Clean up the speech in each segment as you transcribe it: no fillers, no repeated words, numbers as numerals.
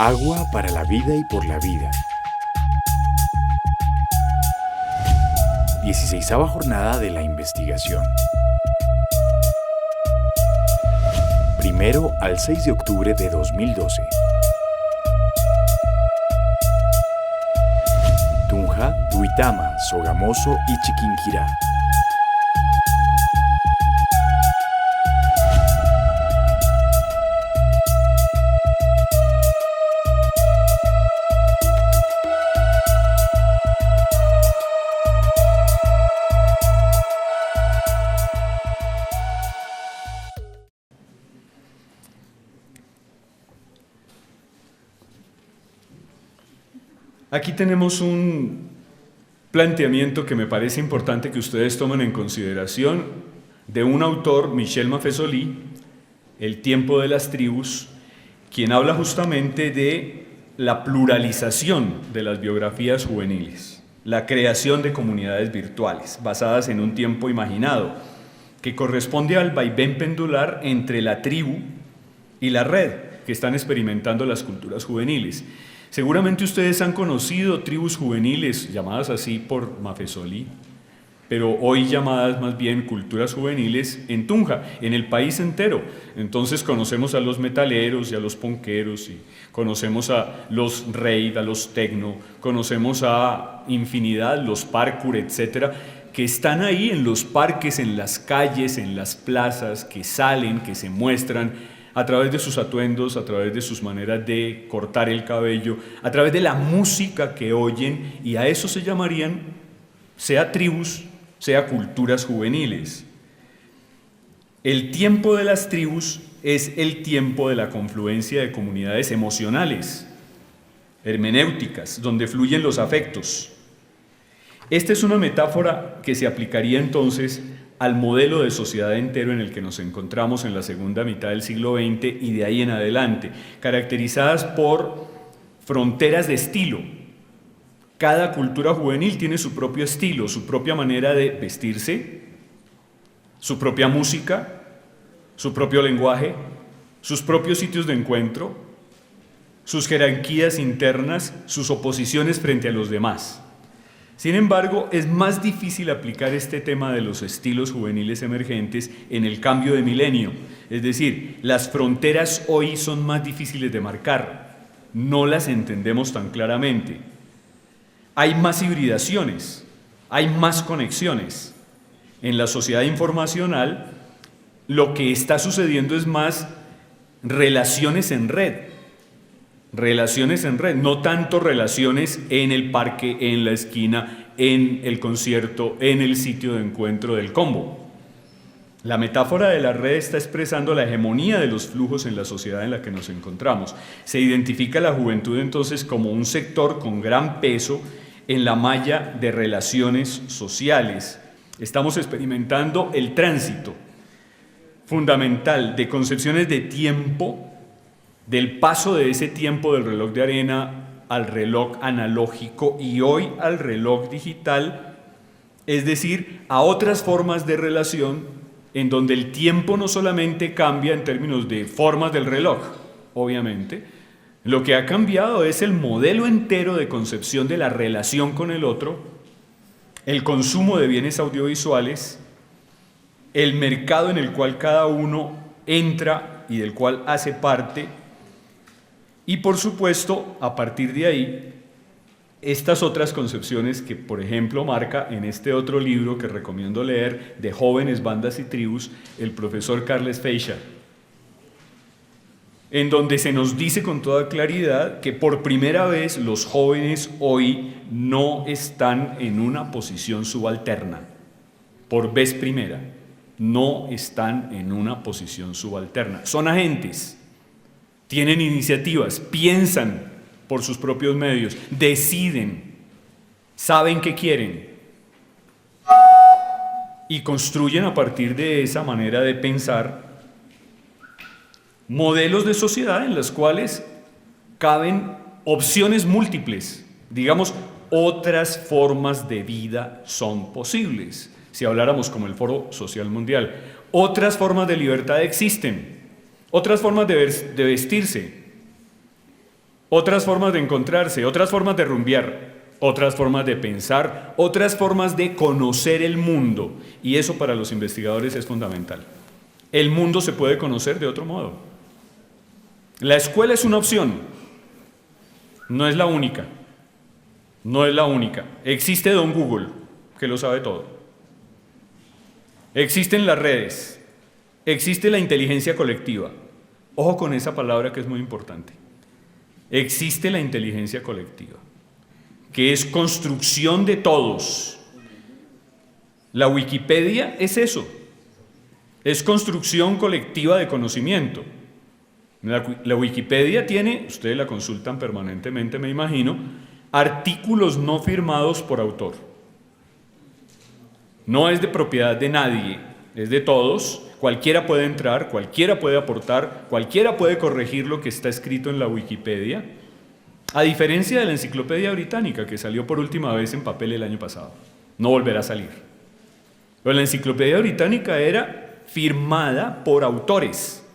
Agua para la vida y por la vida. 16ª jornada de la investigación. 1 al 6 de octubre de 2012. Tunja, Duitama, Sogamoso y Chiquinquirá. Aquí tenemos un planteamiento que me parece importante que ustedes tomen en consideración de un autor, Michel Maffesoli, El tiempo de las tribus, quien habla justamente de la pluralización de las biografías juveniles, la creación de comunidades virtuales basadas en un tiempo imaginado, que corresponde al vaivén pendular entre la tribu y la red que están experimentando las culturas juveniles. Seguramente ustedes han conocido tribus juveniles, llamadas así por Maffesoli, pero hoy llamadas más bien culturas juveniles en Tunja, en el país entero. Entonces conocemos a los metaleros y a los ponqueros, y conocemos a los rave, a los tecno, conocemos a infinidad, los parkour, etcétera, que están ahí en los parques, en las calles, en las plazas, que salen, que se muestran, a través de sus atuendos, a través de sus maneras de cortar el cabello, a través de la música que oyen, y a eso se llamarían, sea tribus, sea culturas juveniles. El tiempo de las tribus es el tiempo de la confluencia de comunidades emocionales, hermenéuticas, donde fluyen los afectos. Esta es una metáfora que se aplicaría entonces al modelo de sociedad entero en el que nos encontramos en la segunda mitad del siglo XX y de ahí en adelante, caracterizadas por fronteras de estilo. Cada cultura juvenil tiene su propio estilo, su propia manera de vestirse, su propia música, su propio lenguaje, sus propios sitios de encuentro, sus jerarquías internas, sus oposiciones frente a los demás. Sin embargo, es más difícil aplicar este tema de los estilos juveniles emergentes en el cambio de milenio. Es decir, las fronteras hoy son más difíciles de marcar, no las entendemos tan claramente. Hay más hibridaciones, hay más conexiones. En la sociedad informacional, lo que está sucediendo es más relaciones en red, no tanto relaciones en el parque, en la esquina, en el concierto, en el sitio de encuentro del combo. La metáfora de la red está expresando la hegemonía de los flujos en la sociedad en la que nos encontramos. Se identifica la juventud entonces como un sector con gran peso en la malla de relaciones sociales. Estamos experimentando el tránsito fundamental de concepciones de tiempo, del paso de ese tiempo del reloj de arena al reloj analógico y hoy al reloj digital, es decir, a otras formas de relación en donde el tiempo no solamente cambia en términos de formas del reloj, obviamente, lo que ha cambiado es el modelo entero de concepción de la relación con el otro, el consumo de bienes audiovisuales, el mercado en el cual cada uno entra y del cual hace parte. Y por supuesto, a partir de ahí, estas otras concepciones que, por ejemplo, marca en este otro libro que recomiendo leer, de Jóvenes, Bandas y Tribus, el profesor Carles Feixa, en donde se nos dice con toda claridad que por primera vez los jóvenes hoy no están en una posición subalterna, por vez primera, no están en una posición subalterna, son agentes. Tienen iniciativas, piensan por sus propios medios, deciden, saben qué quieren y construyen a partir de esa manera de pensar modelos de sociedad en los cuales caben opciones múltiples, digamos, otras formas de vida son posibles. Si habláramos como el Foro Social Mundial, otras formas de libertad existen. Otras formas de vestirse, otras formas de encontrarse, otras formas de rumbear, otras formas de pensar, otras formas de conocer el mundo. Y eso para los investigadores es fundamental. El mundo se puede conocer de otro modo. La escuela es una opción, no es la única. No es la única. Existe Don Google, que lo sabe todo. Existen las redes. Existe la inteligencia colectiva. Ojo con esa palabra que es muy importante. Existe la inteligencia colectiva, que es construcción de todos. La Wikipedia es eso. Es construcción colectiva de conocimiento. La Wikipedia tiene, ustedes la consultan permanentemente, me imagino, artículos no firmados por autor. No es de propiedad de nadie, es de todos. Cualquiera puede entrar, cualquiera puede aportar, cualquiera puede corregir lo que está escrito en la Wikipedia, a diferencia de la Enciclopedia Británica, que salió por última vez en papel el año pasado. No volverá a salir. Pero la Enciclopedia Británica era firmada por autores.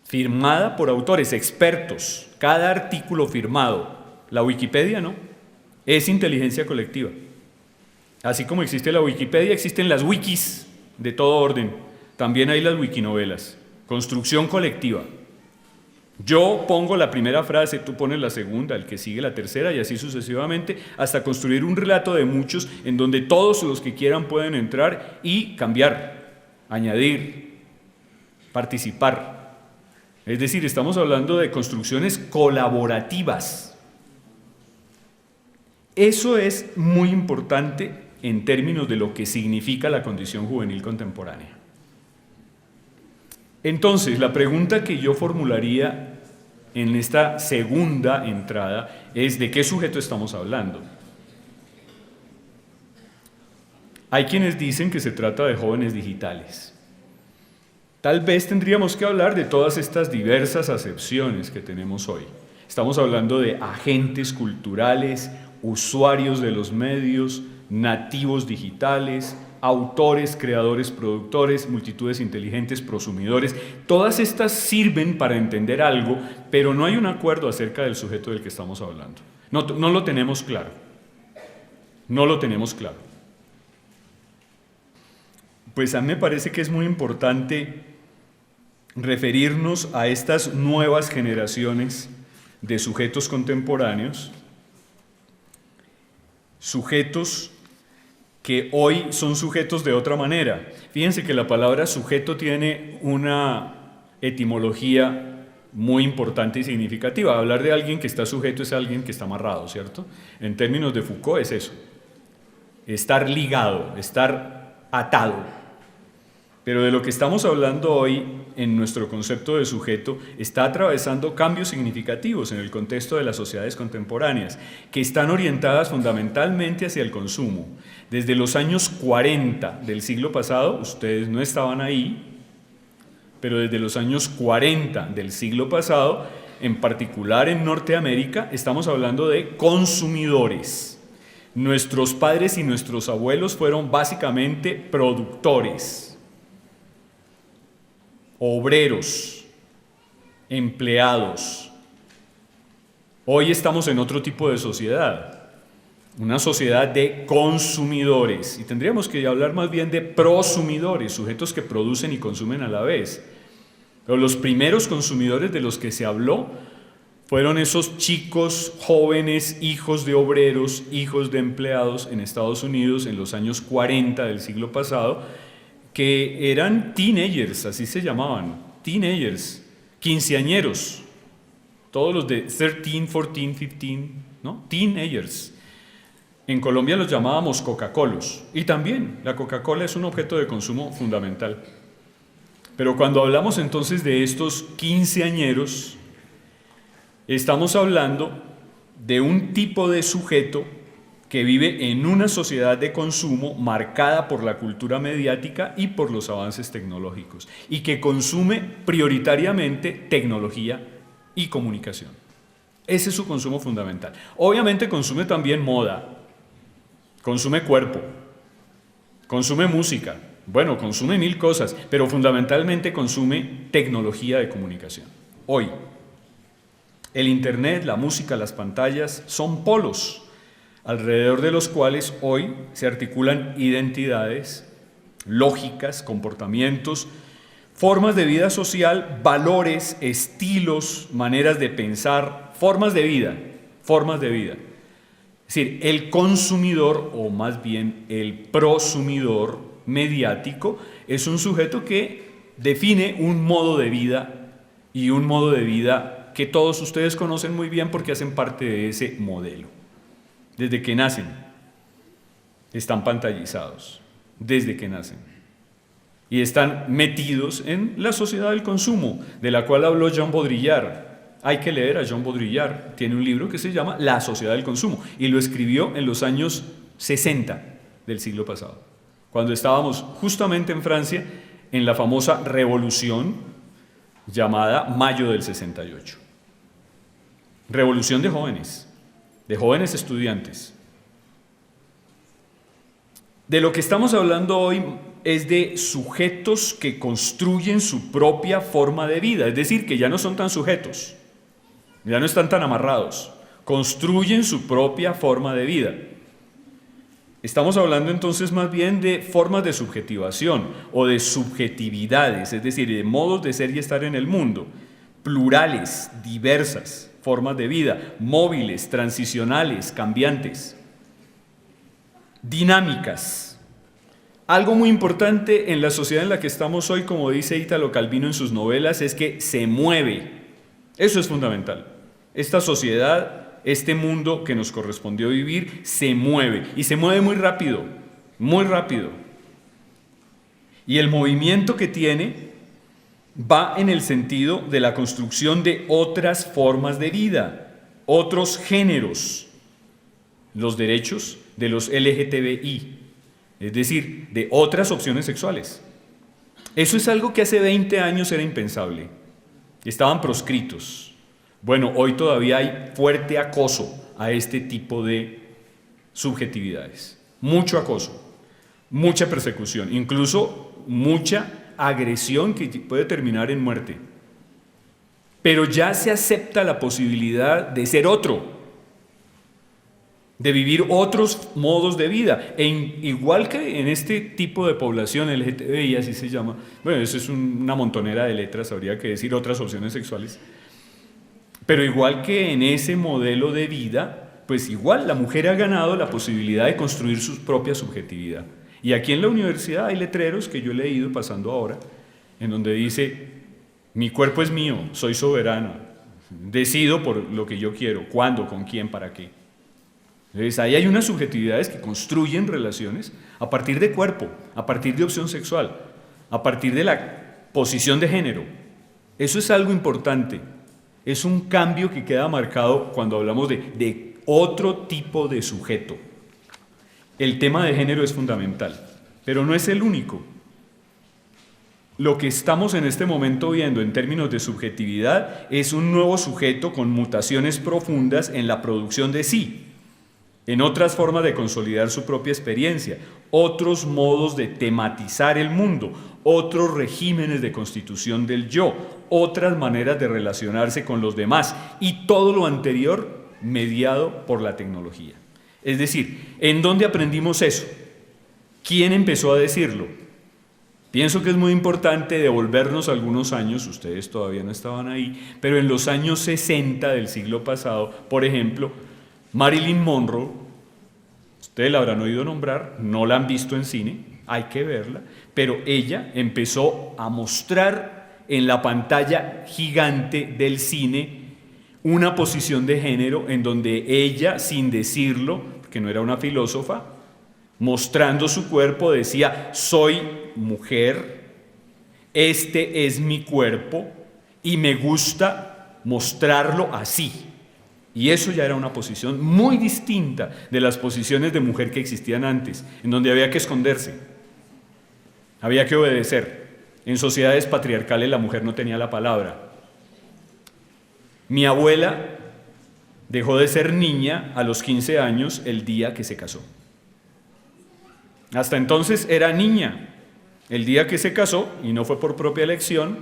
Firmada por autores, expertos. Cada artículo firmado. La Wikipedia no, es inteligencia colectiva. Así como existe la Wikipedia, existen las wikis de todo orden. También hay las wikinovelas, construcción colectiva. Yo pongo la primera frase, tú pones la segunda, el que sigue la tercera y así sucesivamente, hasta construir un relato de muchos en donde todos los que quieran pueden entrar y cambiar, añadir, participar. Es decir, estamos hablando de construcciones colaborativas. Eso es muy importante en términos de lo que significa la condición juvenil contemporánea. Entonces, la pregunta que yo formularía en esta segunda entrada es: ¿de qué sujeto estamos hablando? Hay quienes dicen que se trata de jóvenes digitales. Tal vez tendríamos que hablar de todas estas diversas acepciones que tenemos hoy. Estamos hablando de agentes culturales, usuarios de los medios, nativos digitales, autores, creadores, productores, multitudes inteligentes, prosumidores. Todas estas sirven para entender algo, pero no hay un acuerdo acerca del sujeto del que estamos hablando. No lo tenemos claro. No lo tenemos claro. Pues a mí me parece que es muy importante referirnos a estas nuevas generaciones de sujetos contemporáneos, sujetos que hoy son sujetos de otra manera. Fíjense que la palabra sujeto tiene una etimología muy importante y significativa. Hablar de alguien que está sujeto es alguien que está amarrado, ¿cierto? En términos de Foucault es eso, estar ligado, estar atado. Pero de lo que estamos hablando hoy en nuestro concepto de sujeto está atravesando cambios significativos en el contexto de las sociedades contemporáneas, que están orientadas fundamentalmente hacia el consumo. Desde los años 40 del siglo pasado, ustedes no estaban ahí, pero desde los años 40 del siglo pasado, en particular en Norteamérica, estamos hablando de consumidores. Nuestros padres y nuestros abuelos fueron básicamente productores, obreros, empleados. Hoy estamos en otro tipo de sociedad, una sociedad de consumidores, y tendríamos que hablar más bien de prosumidores, sujetos que producen y consumen a la vez. Pero los primeros consumidores de los que se habló fueron esos chicos jóvenes, hijos de obreros, hijos de empleados en Estados Unidos en los años 40 del siglo pasado, que eran teenagers, así se llamaban, teenagers, quinceañeros, todos los de 13, 14, 15, ¿no? Teenagers. En Colombia los llamábamos Coca-Colos, y también la Coca-Cola es un objeto de consumo fundamental. Pero cuando hablamos entonces de estos quinceañeros, estamos hablando de un tipo de sujeto que vive en una sociedad de consumo marcada por la cultura mediática y por los avances tecnológicos, y que consume prioritariamente tecnología y comunicación. Ese es su consumo fundamental. Obviamente consume también moda, consume cuerpo, consume música, bueno, consume mil cosas, pero fundamentalmente consume tecnología de comunicación. Hoy. El Internet, la música, las pantallas son polos alrededor de los cuales hoy se articulan identidades, lógicas, comportamientos, formas de vida social, valores, estilos, maneras de pensar, formas de vida. Es decir, el consumidor, o más bien el prosumidor mediático, es un sujeto que define un modo de vida, y un modo de vida que todos ustedes conocen muy bien porque hacen parte de ese modelo. Desde que nacen, están pantallizados, desde que nacen. Y están metidos en la sociedad del consumo, de la cual habló Jean Baudrillard. Hay que leer a Jean Baudrillard, tiene un libro que se llama La sociedad del consumo, y lo escribió en los años 60 del siglo pasado, cuando estábamos justamente en Francia, en la famosa revolución llamada Mayo del 68. Revolución de jóvenes estudiantes. De lo que estamos hablando hoy es de sujetos que construyen su propia forma de vida, es decir, que ya no son tan sujetos, ya no están tan amarrados, construyen su propia forma de vida. Estamos hablando entonces más bien de formas de subjetivación o de subjetividades, es decir, de modos de ser y estar en el mundo, plurales, diversas formas de vida, móviles, transicionales, cambiantes, dinámicas. Algo muy importante en la sociedad en la que estamos hoy, como dice Italo Calvino en sus novelas, es que se mueve. Eso es fundamental. Esta sociedad, este mundo que nos correspondió vivir, se mueve, y se mueve muy rápido, muy rápido. Y el movimiento que tiene va en el sentido de la construcción de otras formas de vida, otros géneros, los derechos de los LGTBI, es decir, de otras opciones sexuales. Eso es algo que hace 20 años era impensable, estaban proscritos. Bueno, hoy todavía hay fuerte acoso a este tipo de subjetividades, mucho acoso, mucha persecución, incluso mucha agresión que puede terminar en muerte. Pero ya se acepta la posibilidad de ser otro, de vivir otros modos de vida, igual que en este tipo de población LGTBI, así se llama, bueno, eso es una montonera de letras, habría que decir otras opciones sexuales, pero igual que en ese modelo de vida, pues igual la mujer ha ganado la posibilidad de construir su propia subjetividad. Y aquí en la universidad hay letreros que yo he leído pasando ahora, en donde dice, mi cuerpo es mío, soy soberano, decido por lo que yo quiero, cuándo, con quién, para qué. Entonces ahí hay unas subjetividades que construyen relaciones a partir de cuerpo, a partir de opción sexual, a partir de la posición de género. Eso es algo importante, es un cambio que queda marcado cuando hablamos de otro tipo de sujeto. El tema de género es fundamental, pero no es el único. Lo que estamos en este momento viendo en términos de subjetividad es un nuevo sujeto con mutaciones profundas en la producción de sí, en otras formas de consolidar su propia experiencia, otros modos de tematizar el mundo, otros regímenes de constitución del yo, otras maneras de relacionarse con los demás, y todo lo anterior mediado por la tecnología. Es decir, ¿en dónde aprendimos eso? ¿Quién empezó a decirlo? Pienso que es muy importante devolvernos algunos años, ustedes todavía no estaban ahí, pero en los años 60 del siglo pasado, por ejemplo, Marilyn Monroe, ustedes la habrán oído nombrar, no la han visto en cine, hay que verla, pero ella empezó a mostrar en la pantalla gigante del cine una posición de género en donde ella, sin decirlo, porque no era una filósofa, mostrando su cuerpo decía, soy mujer, este es mi cuerpo y me gusta mostrarlo así. Y eso ya era una posición muy distinta de las posiciones de mujer que existían antes, en donde había que esconderse, había que obedecer. En sociedades patriarcales la mujer no tenía la palabra. Mi abuela dejó de ser niña a los 15 años el día que se casó. Hasta entonces era niña. El día que se casó, y no fue por propia elección,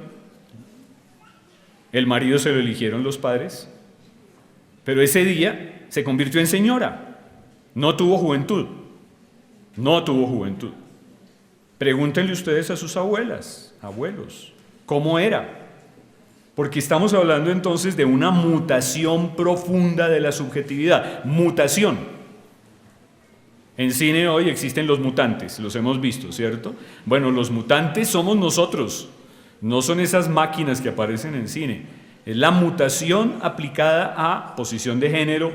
el marido se lo eligieron los padres, pero ese día se convirtió en señora. No tuvo juventud. No tuvo juventud. Pregúntenle ustedes a sus abuelas, abuelos, ¿cómo era? Porque estamos hablando entonces de una mutación profunda de la subjetividad. Mutación. En cine hoy existen los mutantes, los hemos visto, ¿cierto? Bueno, los mutantes somos nosotros, no son esas máquinas que aparecen en cine. Es la mutación aplicada a posición de género,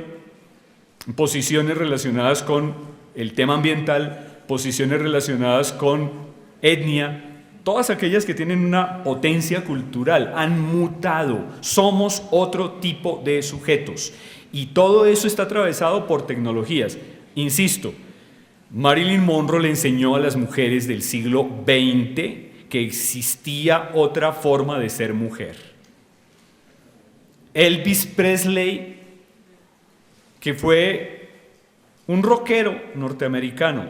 posiciones relacionadas con el tema ambiental, posiciones relacionadas con etnia, todas aquellas que tienen una potencia cultural, han mutado, somos otro tipo de sujetos. Y todo eso está atravesado por tecnologías. Insisto, Marilyn Monroe le enseñó a las mujeres del siglo XX que existía otra forma de ser mujer. Elvis Presley, que fue un rockero norteamericano,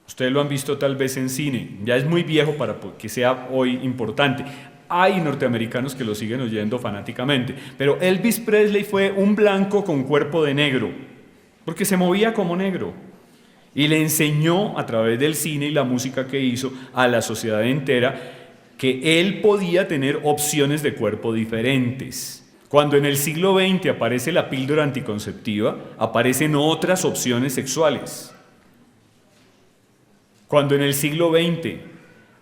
ustedes lo han visto tal vez en cine, ya es muy viejo para que sea hoy importante. Hay norteamericanos que lo siguen oyendo fanáticamente, pero Elvis Presley fue un blanco con cuerpo de negro, porque se movía como negro, y le enseñó a través del cine y la música que hizo a la sociedad entera que él podía tener opciones de cuerpo diferentes. Cuando en el siglo XX aparece la píldora anticonceptiva, aparecen otras opciones sexuales. Cuando en el siglo XX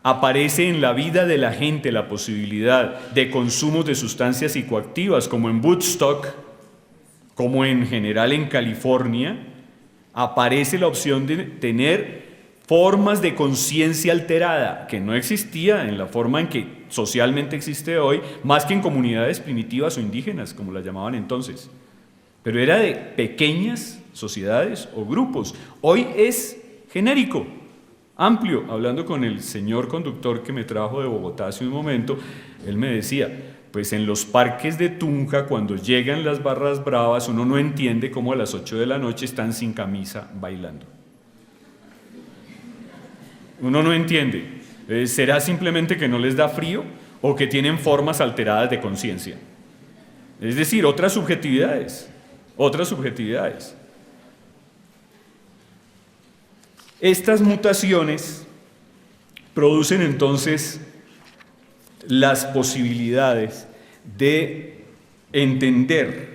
aparece en la vida de la gente la posibilidad de consumo de sustancias psicoactivas, como en Woodstock, como en general en California, aparece la opción de tener formas de conciencia alterada, que no existía en la forma en que socialmente existe hoy, más que en comunidades primitivas o indígenas, como las llamaban entonces. Pero era de pequeñas sociedades o grupos. Hoy es genérico, amplio. Hablando con el señor conductor que me trajo de Bogotá hace un momento, él me decía, pues en los parques de Tunja, cuando llegan las barras bravas, uno no entiende cómo a las 8 de la noche están sin camisa bailando. Uno no entiende. ¿Será simplemente que no les da frío o que tienen formas alteradas de conciencia? Es decir, otras subjetividades. Estas mutaciones producen entonces las posibilidades de entender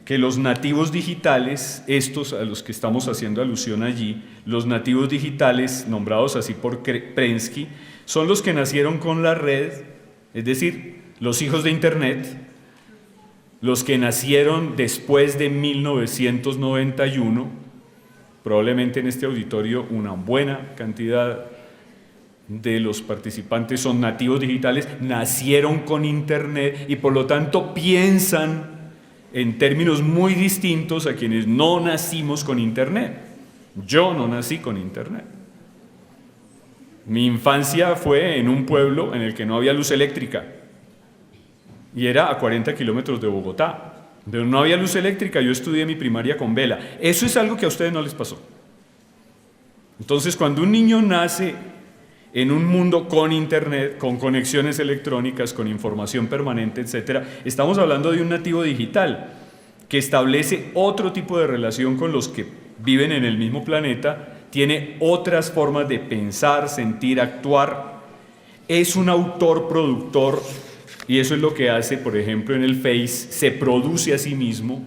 que los nativos digitales, estos a los que estamos haciendo alusión allí, los nativos digitales, nombrados así por Prensky, son los que nacieron con la red, es decir, los hijos de Internet, los que nacieron después de 1991, probablemente en este auditorio una buena cantidad de los participantes son nativos digitales, nacieron con Internet y por lo tanto piensan en términos muy distintos a quienes no nacimos con Internet. Yo no nací con Internet. Mi infancia fue en un pueblo en el que no había luz eléctrica y era a 40 kilómetros de Bogotá. Pero no había luz eléctrica, yo estudié mi primaria con vela. Eso es algo que a ustedes no les pasó. Entonces, cuando un niño nace en un mundo con Internet, con conexiones electrónicas, con información permanente, etc., estamos hablando de un nativo digital que establece otro tipo de relación con los que viven en el mismo planeta, tiene otras formas de pensar, sentir, actuar, es un autor productor, y eso es lo que hace, por ejemplo, en el Face, se produce a sí mismo,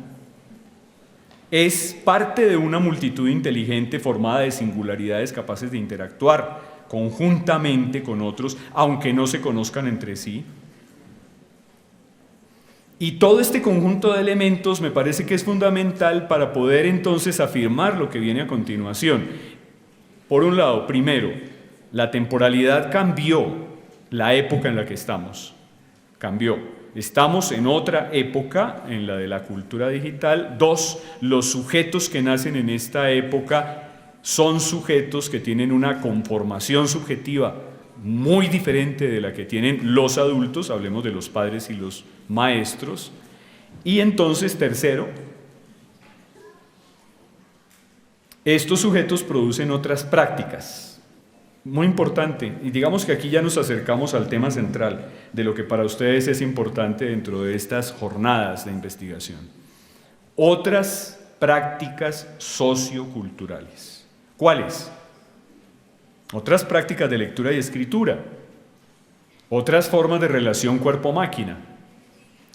es parte de una multitud inteligente formada de singularidades capaces de interactuar conjuntamente con otros, aunque no se conozcan entre sí. Y todo este conjunto de elementos me parece que es fundamental para poder entonces afirmar lo que viene a continuación. Por un lado, primero, la temporalidad cambió, la época en la que estamos cambió. Estamos en otra época, en la de la cultura digital. Dos, los sujetos que nacen en esta época son sujetos que tienen una conformación subjetiva muy diferente de la que tienen los adultos, hablemos de los padres y los maestros. Y entonces, tercero, estos sujetos producen otras prácticas, muy importante, y digamos que aquí ya nos acercamos al tema central de lo que para ustedes es importante dentro de estas jornadas de investigación. otras prácticas socioculturales. ¿Cuáles? Otras prácticas de lectura y escritura, otras formas de relación cuerpo-máquina,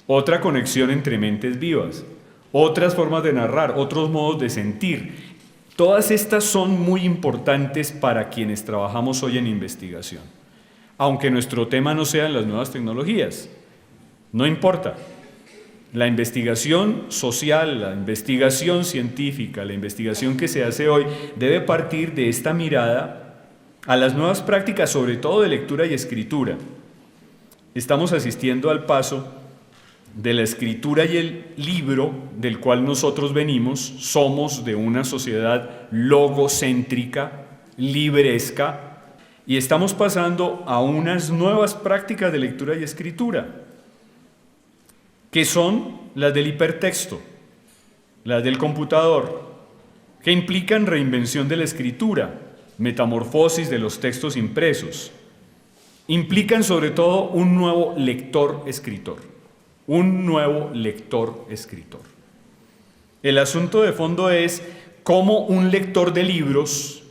otra conexión entre mentes vivas, otras formas de narrar, otros modos de sentir. Todas estas son muy importantes para quienes trabajamos hoy en investigación. Aunque nuestro tema no sean las nuevas tecnologías, no importa. La investigación social, la investigación científica, la investigación que se hace hoy debe partir de esta mirada a las nuevas prácticas, sobre todo de lectura y escritura. Estamos asistiendo al paso de la escritura y el libro del cual nosotros venimos. Somos de una sociedad logocéntrica, libresca, y estamos pasando a unas nuevas prácticas de lectura y escritura, que son las del hipertexto, las del computador, que implican reinvención de la escritura, metamorfosis de los textos impresos, implican sobre todo un nuevo lector-escritor. Un nuevo lector-escritor. El asunto de fondo es cómo un lector de libros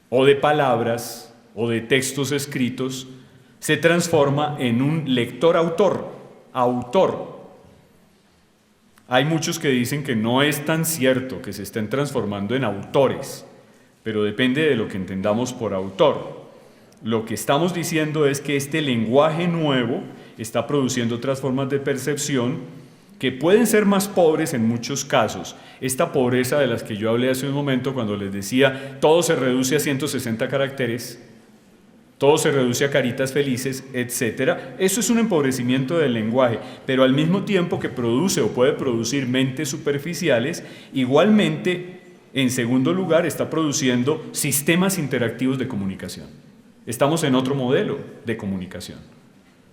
o de palabras o de textos escritos se transforma en un lector-autor. Hay muchos que dicen que no es tan cierto, que se estén transformando en autores, pero depende de lo que entendamos por autor. Lo que estamos diciendo es que este lenguaje nuevo está produciendo otras formas de percepción que pueden ser más pobres en muchos casos. Esta pobreza de las que yo hablé hace un momento cuando les decía todo se reduce a 160 caracteres, todo se reduce a caritas felices, etc. Eso es un empobrecimiento del lenguaje, pero al mismo tiempo que produce o puede producir mentes superficiales, igualmente, en segundo lugar, está produciendo sistemas interactivos de comunicación. Estamos en otro modelo de comunicación.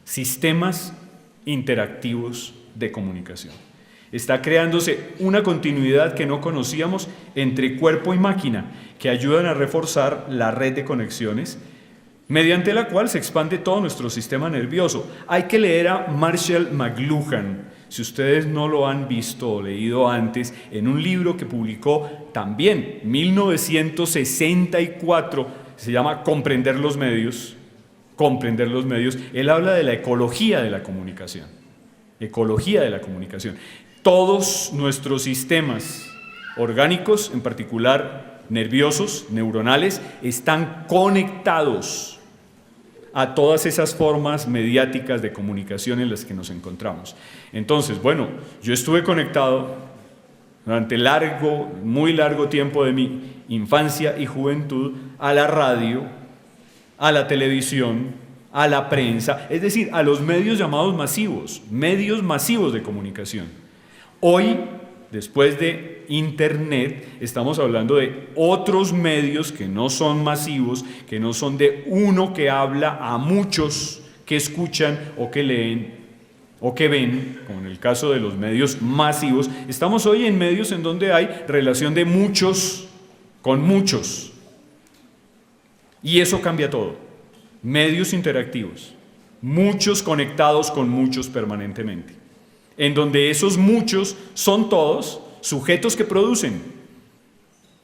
Sistemas interactivos de comunicación. Está creándose una continuidad que no conocíamos entre cuerpo y máquina, que ayudan a reforzar la red de conexiones, mediante la cual se expande todo nuestro sistema nervioso. Hay que leer a Marshall McLuhan, si ustedes no lo han visto o leído antes, en un libro que publicó también en 1964, se llama Comprender los medios. Él habla de la ecología de la comunicación. Ecología de la comunicación. Todos nuestros sistemas orgánicos, en particular nerviosos, neuronales, están conectados a todas esas formas mediáticas de comunicación en las que nos encontramos. Entonces, bueno, yo estuve conectado durante muy largo tiempo de mi infancia y juventud a la radio, a la televisión, a la prensa, es decir, a los medios llamados masivos, medios masivos de comunicación. Hoy, después de Internet, estamos hablando de otros medios que no son masivos, que no son de uno que habla a muchos que escuchan o que leen o que ven, como en el caso de los medios masivos. Estamos hoy en medios en donde hay relación de muchos con muchos. Y eso cambia todo. Medios interactivos, muchos conectados con muchos permanentemente, en donde esos muchos son todos sujetos que producen.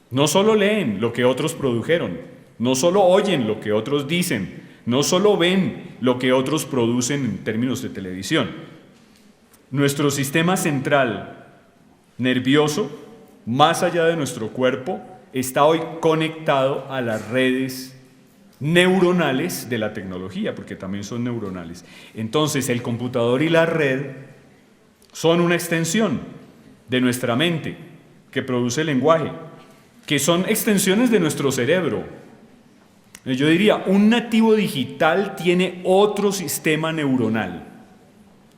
No solo leen lo que otros produjeron, no solo oyen lo que otros dicen, no solo ven lo que otros producen en términos de televisión. Nuestro sistema central nervioso, más allá de nuestro cuerpo, está hoy conectado a las redes neuronales de la tecnología, porque también son neuronales. Entonces, el computador y la red son una extensión de nuestra mente que produce el lenguaje, que son extensiones de nuestro cerebro. Yo diría, un nativo digital tiene otro sistema neuronal,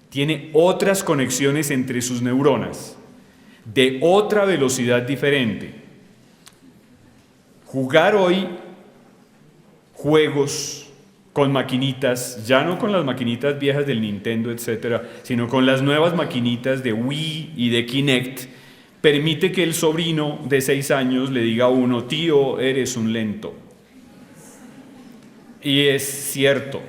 tiene otras conexiones entre sus neuronas, de otra velocidad diferente. Jugar hoy juegos con maquinitas, ya no con las maquinitas viejas del Nintendo, etcétera, sino con las nuevas maquinitas de Wii y de Kinect, permite que el sobrino de 6 años le diga a uno: tío, eres un lento. Y es cierto,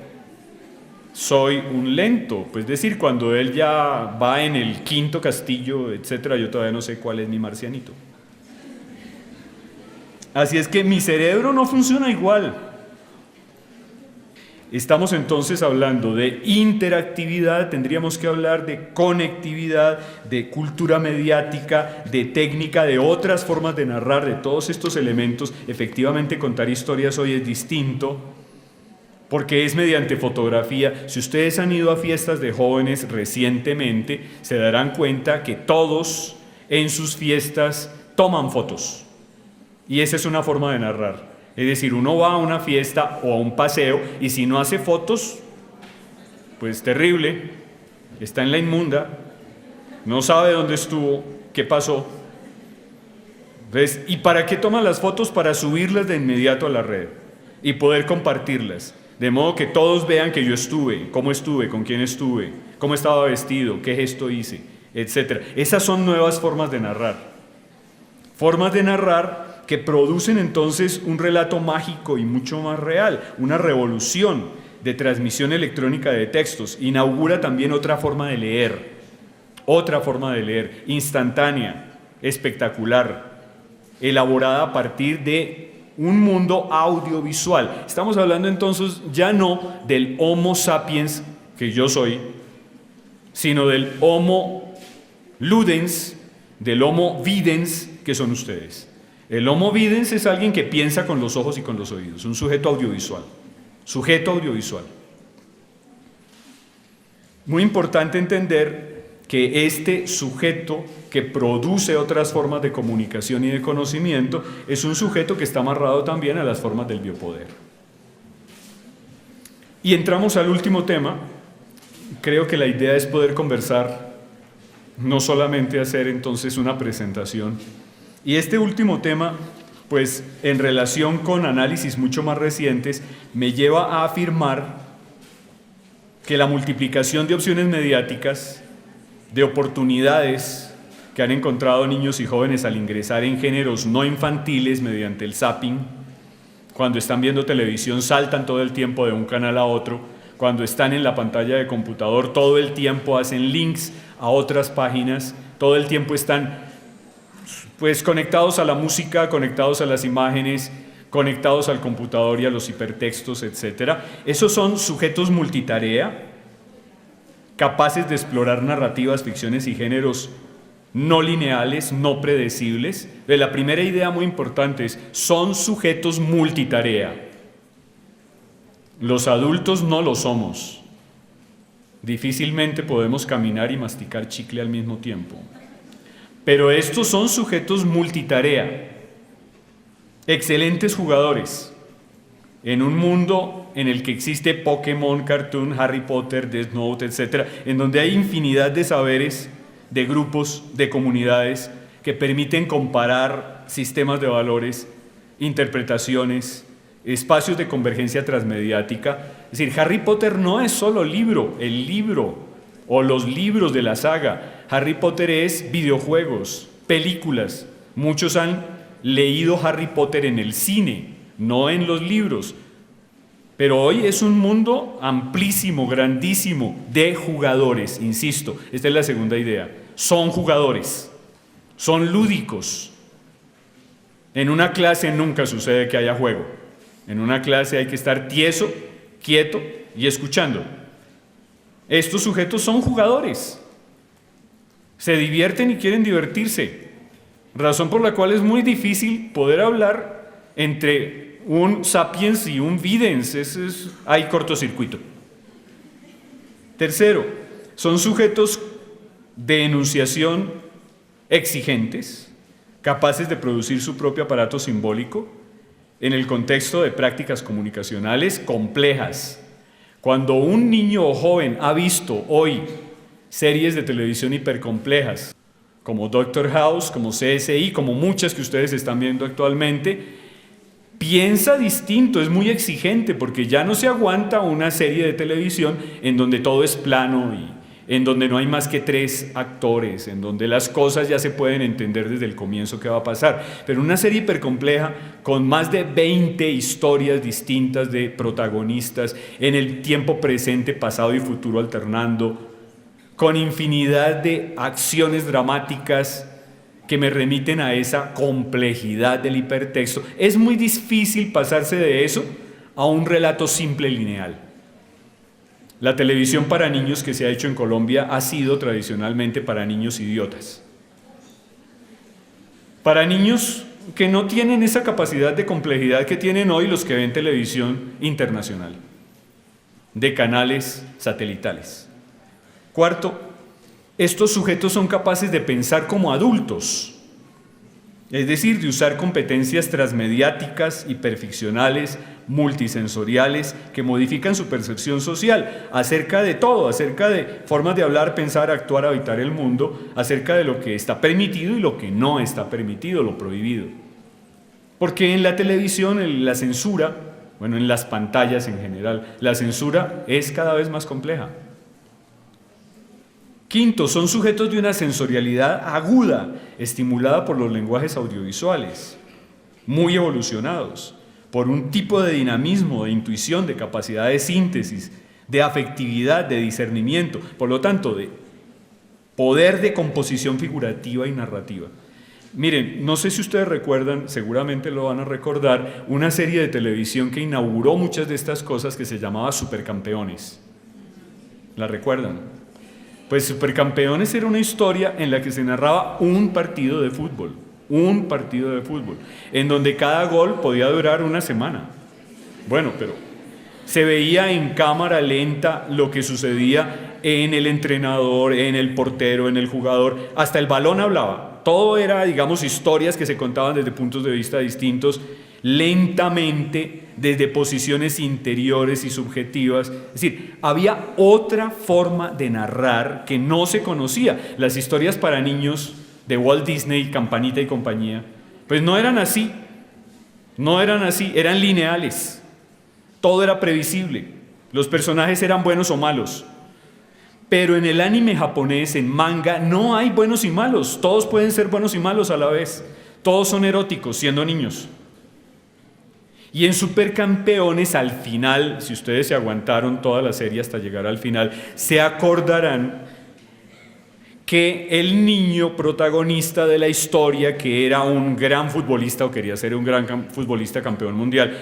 soy un lento, pues decir, cuando él ya va en el quinto castillo, etcétera, yo todavía no sé cuál es mi marcianito. Así es que mi cerebro no funciona igual. Estamos entonces hablando de interactividad, tendríamos que hablar de conectividad, de cultura mediática, de técnica, de otras formas de narrar, de todos estos elementos. Efectivamente, contar historias hoy es distinto, porque es mediante fotografía. Si ustedes han ido a fiestas de jóvenes recientemente, se darán cuenta que todos en sus fiestas toman fotos. Y esa es una forma de narrar. Es decir, uno va a una fiesta o a un paseo y si no hace fotos, pues terrible, está en la inmunda, no sabe dónde estuvo, qué pasó. Entonces, ¿y para qué toman las fotos? Para subirlas de inmediato a la red y poder compartirlas. De modo que todos vean que yo estuve, con quién estuve, cómo estaba vestido, qué gesto hice, etc. Esas son nuevas formas de narrar. Formas de narrar que producen entonces un relato mágico y mucho más real, una revolución de transmisión electrónica de textos. Inaugura también otra forma de leer, instantánea, espectacular, elaborada a partir de un mundo audiovisual. Estamos hablando entonces ya no del Homo sapiens, que yo soy, sino del Homo ludens, del Homo videns, que son ustedes. El Homo videns es alguien que piensa con los ojos y con los oídos, un sujeto audiovisual. Muy importante entender que este sujeto que produce otras formas de comunicación y de conocimiento es un sujeto que está amarrado también a las formas del biopoder. Y entramos al último tema. Creo que la idea es poder conversar, no solamente hacer entonces una presentación. Y este último tema, pues en relación con análisis mucho más recientes, me lleva a afirmar que la multiplicación de opciones mediáticas, de oportunidades que han encontrado niños y jóvenes al ingresar en géneros no infantiles mediante el zapping, cuando están viendo televisión saltan todo el tiempo de un canal a otro, cuando están en la pantalla de computador todo el tiempo hacen links a otras páginas, todo el tiempo están pues conectados a la música, conectados a las imágenes, conectados al computador y a los hipertextos, etc. Esos son sujetos multitarea, capaces de explorar narrativas, ficciones y géneros no lineales, no predecibles. La primera idea muy importante es, son sujetos multitarea. Los adultos no lo somos. Difícilmente podemos caminar y masticar chicle al mismo tiempo. Pero estos son sujetos multitarea, excelentes jugadores, en un mundo en el que existe Pokémon, Cartoon, Harry Potter, Death Note, etc., en donde hay infinidad de saberes, de grupos, de comunidades que permiten comparar sistemas de valores, interpretaciones, espacios de convergencia transmediática. Es decir, Harry Potter no es solo libro, el libro o los libros de la saga. Harry Potter es videojuegos, películas. Muchos han leído Harry Potter en el cine, no en los libros. Pero hoy es un mundo amplísimo, grandísimo, de jugadores. Insisto, esta es la segunda idea. Son jugadores, son lúdicos. En una clase nunca sucede que haya juego. En una clase hay que estar tieso, quieto y escuchando. Estos sujetos son jugadores. Se divierten y quieren divertirse. Razón por la cual es muy difícil poder hablar entre un sapiens y un videns. Hay cortocircuito. Tercero, son sujetos de enunciación exigentes, capaces de producir su propio aparato simbólico en el contexto de prácticas comunicacionales complejas. Cuando un niño o joven ha visto hoy series de televisión hipercomplejas, como Doctor House, como CSI, como muchas que ustedes están viendo actualmente, piensa distinto, es muy exigente, porque ya no se aguanta una serie de televisión en donde todo es plano en donde no hay más que 3 actores, en donde las cosas ya se pueden entender desde el comienzo qué va a pasar, pero una serie hipercompleja con más de 20 historias distintas de protagonistas en el tiempo presente, pasado y futuro alternando, con infinidad de acciones dramáticas que me remiten a esa complejidad del hipertexto. Es muy difícil pasarse de eso a un relato simple y lineal. La televisión para niños que se ha hecho en Colombia ha sido tradicionalmente para niños idiotas. Para niños que no tienen esa capacidad de complejidad que tienen hoy los que ven televisión internacional, de canales satelitales. Cuarto, estos sujetos son capaces de pensar como adultos, es decir, de usar competencias transmediáticas, hiperficcionales, multisensoriales, que modifican su percepción social acerca de todo, acerca de formas de hablar, pensar, actuar, habitar el mundo, acerca de lo que está permitido y lo que no está permitido, lo prohibido. Porque en la televisión, la censura, bueno, en las pantallas en general, la censura es cada vez más compleja. Quinto, son sujetos de una sensorialidad aguda, estimulada por los lenguajes audiovisuales, muy evolucionados, por un tipo de dinamismo, de intuición, de capacidad de síntesis, de afectividad, de discernimiento, por lo tanto, de poder de composición figurativa y narrativa. Miren, no sé si ustedes recuerdan, seguramente lo van a recordar, una serie de televisión que inauguró muchas de estas cosas que se llamaba Supercampeones. ¿La recuerdan? Pues Supercampeones era una historia en la que se narraba un partido de fútbol, en donde cada gol podía durar una semana. Bueno, pero se veía en cámara lenta lo que sucedía en el entrenador, en el portero, en el jugador, hasta el balón hablaba. Todo era, digamos, historias que se contaban desde puntos de vista distintos, lentamente, desde posiciones interiores y subjetivas. Es decir, había otra forma de narrar que no se conocía. Las historias para niños de Walt Disney, Campanita y compañía, pues no eran así, eran lineales. Todo era previsible, los personajes eran buenos o malos. Pero en el anime japonés, en manga, no hay buenos y malos, todos pueden ser buenos y malos a la vez, todos son eróticos siendo niños. Y en Supercampeones, al final, si ustedes se aguantaron toda la serie hasta llegar al final, se acordarán que el niño protagonista de la historia, que era un gran futbolista o quería ser un gran futbolista campeón mundial,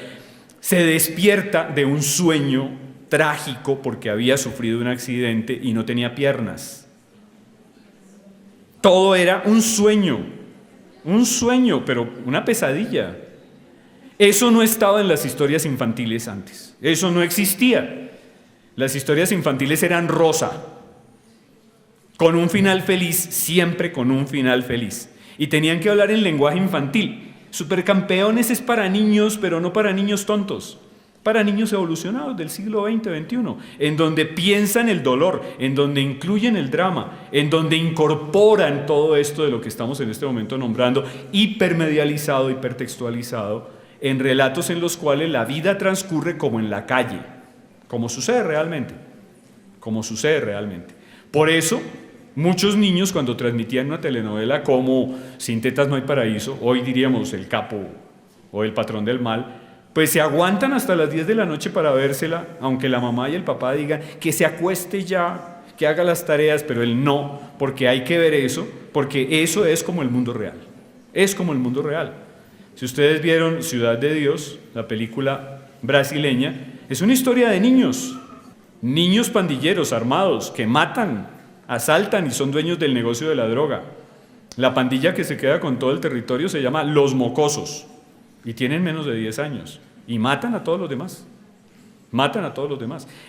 se despierta de un sueño trágico porque había sufrido un accidente y no tenía piernas. Todo era un sueño, pero una pesadilla. Eso no estaba en las historias infantiles antes, eso no existía. Las historias infantiles eran rosa, con un final feliz, siempre con un final feliz. Y tenían que hablar en lenguaje infantil. Supercampeones es para niños, pero no para niños tontos, para niños evolucionados del siglo XX, XXI, en donde piensan el dolor, en donde incluyen el drama, en donde incorporan todo esto de lo que estamos en este momento nombrando, hipermedializado, hipertextualizado, en relatos en los cuales la vida transcurre como en la calle, como sucede realmente. Por eso, muchos niños cuando transmitían una telenovela como Sin tetas no hay paraíso, hoy diríamos El Capo o El Patrón del Mal, pues se aguantan hasta las 10 de la noche para vérsela, aunque la mamá y el papá digan que se acueste ya, que haga las tareas, pero él no, porque hay que ver eso, porque eso es como el mundo real, Si ustedes vieron Ciudad de Dios, la película brasileña, es una historia de niños pandilleros armados que matan, asaltan y son dueños del negocio de la droga. La pandilla que se queda con todo el territorio se llama Los Mocosos y tienen menos de 10 años y matan a todos los demás.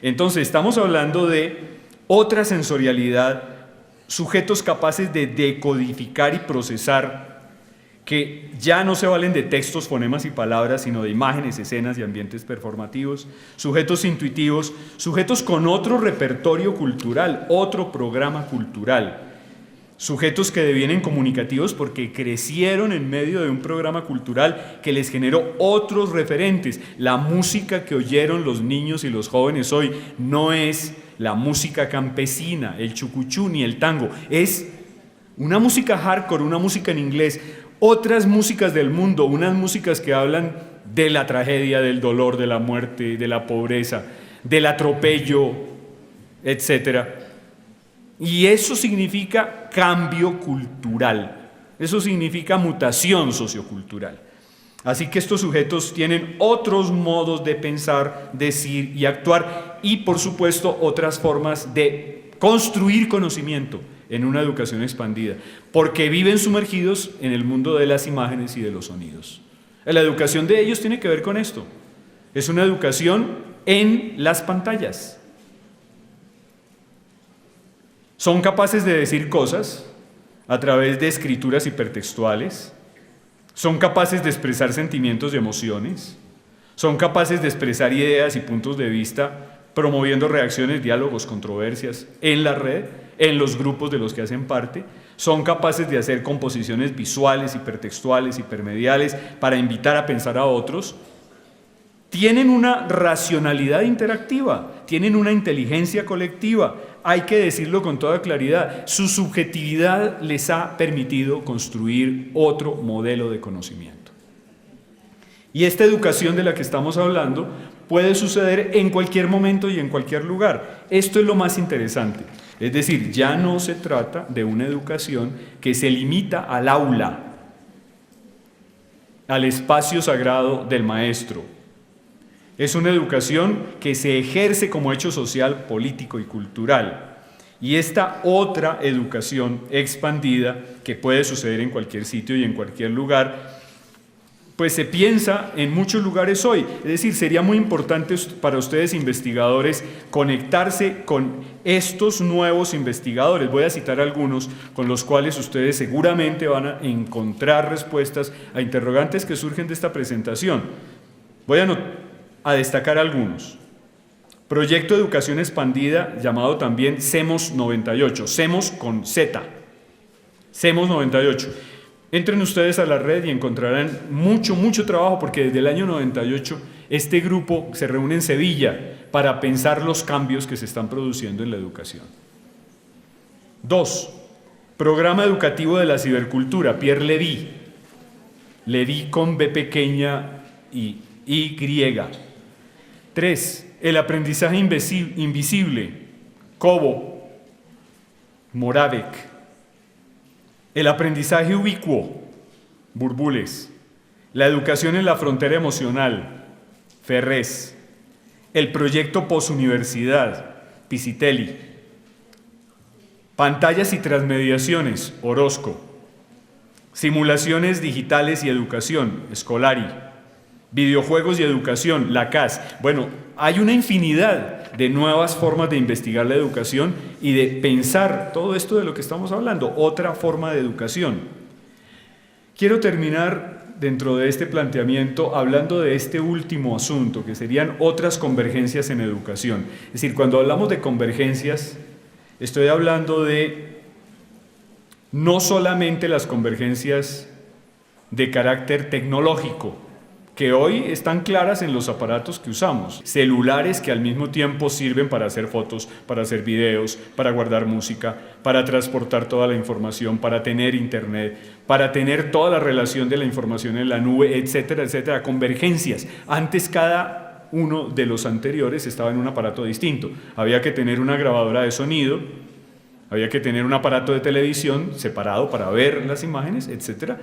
Entonces estamos hablando de otra sensorialidad, sujetos capaces de decodificar y procesar, que ya no se valen de textos, fonemas y palabras, sino de imágenes, escenas y ambientes performativos, sujetos intuitivos, sujetos con otro repertorio cultural, otro programa cultural, sujetos que devienen comunicativos porque crecieron en medio de un programa cultural que les generó otros referentes. La música que oyeron los niños y los jóvenes hoy no es la música campesina, el chucuchún y el tango. Es una música hardcore, una música en inglés, otras músicas del mundo, unas músicas que hablan de la tragedia, del dolor, de la muerte, de la pobreza, del atropello, etc. Y eso significa cambio cultural, eso significa mutación sociocultural. Así que estos sujetos tienen otros modos de pensar, decir y actuar y, por supuesto, otras formas de construir conocimiento en una educación expandida, porque viven sumergidos en el mundo de las imágenes y de los sonidos. La educación de ellos tiene que ver con esto. Es una educación en las pantallas. Son capaces de decir cosas a través de escrituras hipertextuales, son capaces de expresar sentimientos y emociones, son capaces de expresar ideas y puntos de vista, promoviendo reacciones, diálogos, controversias en la red, en los grupos de los que hacen parte, son capaces de hacer composiciones visuales, hipertextuales, hipermediales, para invitar a pensar a otros, tienen una racionalidad interactiva, tienen una inteligencia colectiva, hay que decirlo con toda claridad, su subjetividad les ha permitido construir otro modelo de conocimiento. Y esta educación de la que estamos hablando puede suceder en cualquier momento y en cualquier lugar. Esto es lo más interesante. Es decir, ya no se trata de una educación que se limita al aula, al espacio sagrado del maestro. Es una educación que se ejerce como hecho social, político y cultural. Y esta otra educación expandida, que puede suceder en cualquier sitio y en cualquier lugar, pues se piensa en muchos lugares hoy. Es decir, sería muy importante para ustedes investigadores conectarse con estos nuevos investigadores. Voy a citar algunos con los cuales ustedes seguramente van a encontrar respuestas a interrogantes que surgen de esta presentación. Voy a destacar algunos. Proyecto de Educación Expandida, llamado también CEMOS 98, CEMOS con Z, CEMOS 98. Entren ustedes a la red y encontrarán mucho trabajo, porque desde el año 98 este grupo se reúne en Sevilla para pensar los cambios que se están produciendo en la educación. 2. Programa Educativo de la Cibercultura, Pierre Levy. Levy con B pequeña y Y. 3. El aprendizaje invisible, Cobo, Moravec. El aprendizaje ubicuo, Burbules. La educación en la frontera emocional, Ferrés. El proyecto posuniversidad, Pisitelli. Pantallas y transmediaciones, Orozco. Simulaciones digitales y educación, Scolari. Videojuegos y educación, Lacaze. Bueno, hay una infinidad de nuevas formas de investigar la educación y de pensar todo esto de lo que estamos hablando, otra forma de educación. Quiero terminar dentro de este planteamiento hablando de este último asunto, que serían otras convergencias en educación. Es decir, cuando hablamos de convergencias, estoy hablando de no solamente las convergencias de carácter tecnológico, que hoy están claras en los aparatos que usamos, celulares que al mismo tiempo sirven para hacer fotos, para hacer videos, para guardar música, para transportar toda la información, para tener internet, para tener toda la relación de la información en la nube, etcétera, etcétera, convergencias. Antes cada uno de los anteriores estaba en un aparato distinto, había que tener una grabadora de sonido, había que tener un aparato de televisión separado para ver las imágenes, etcétera.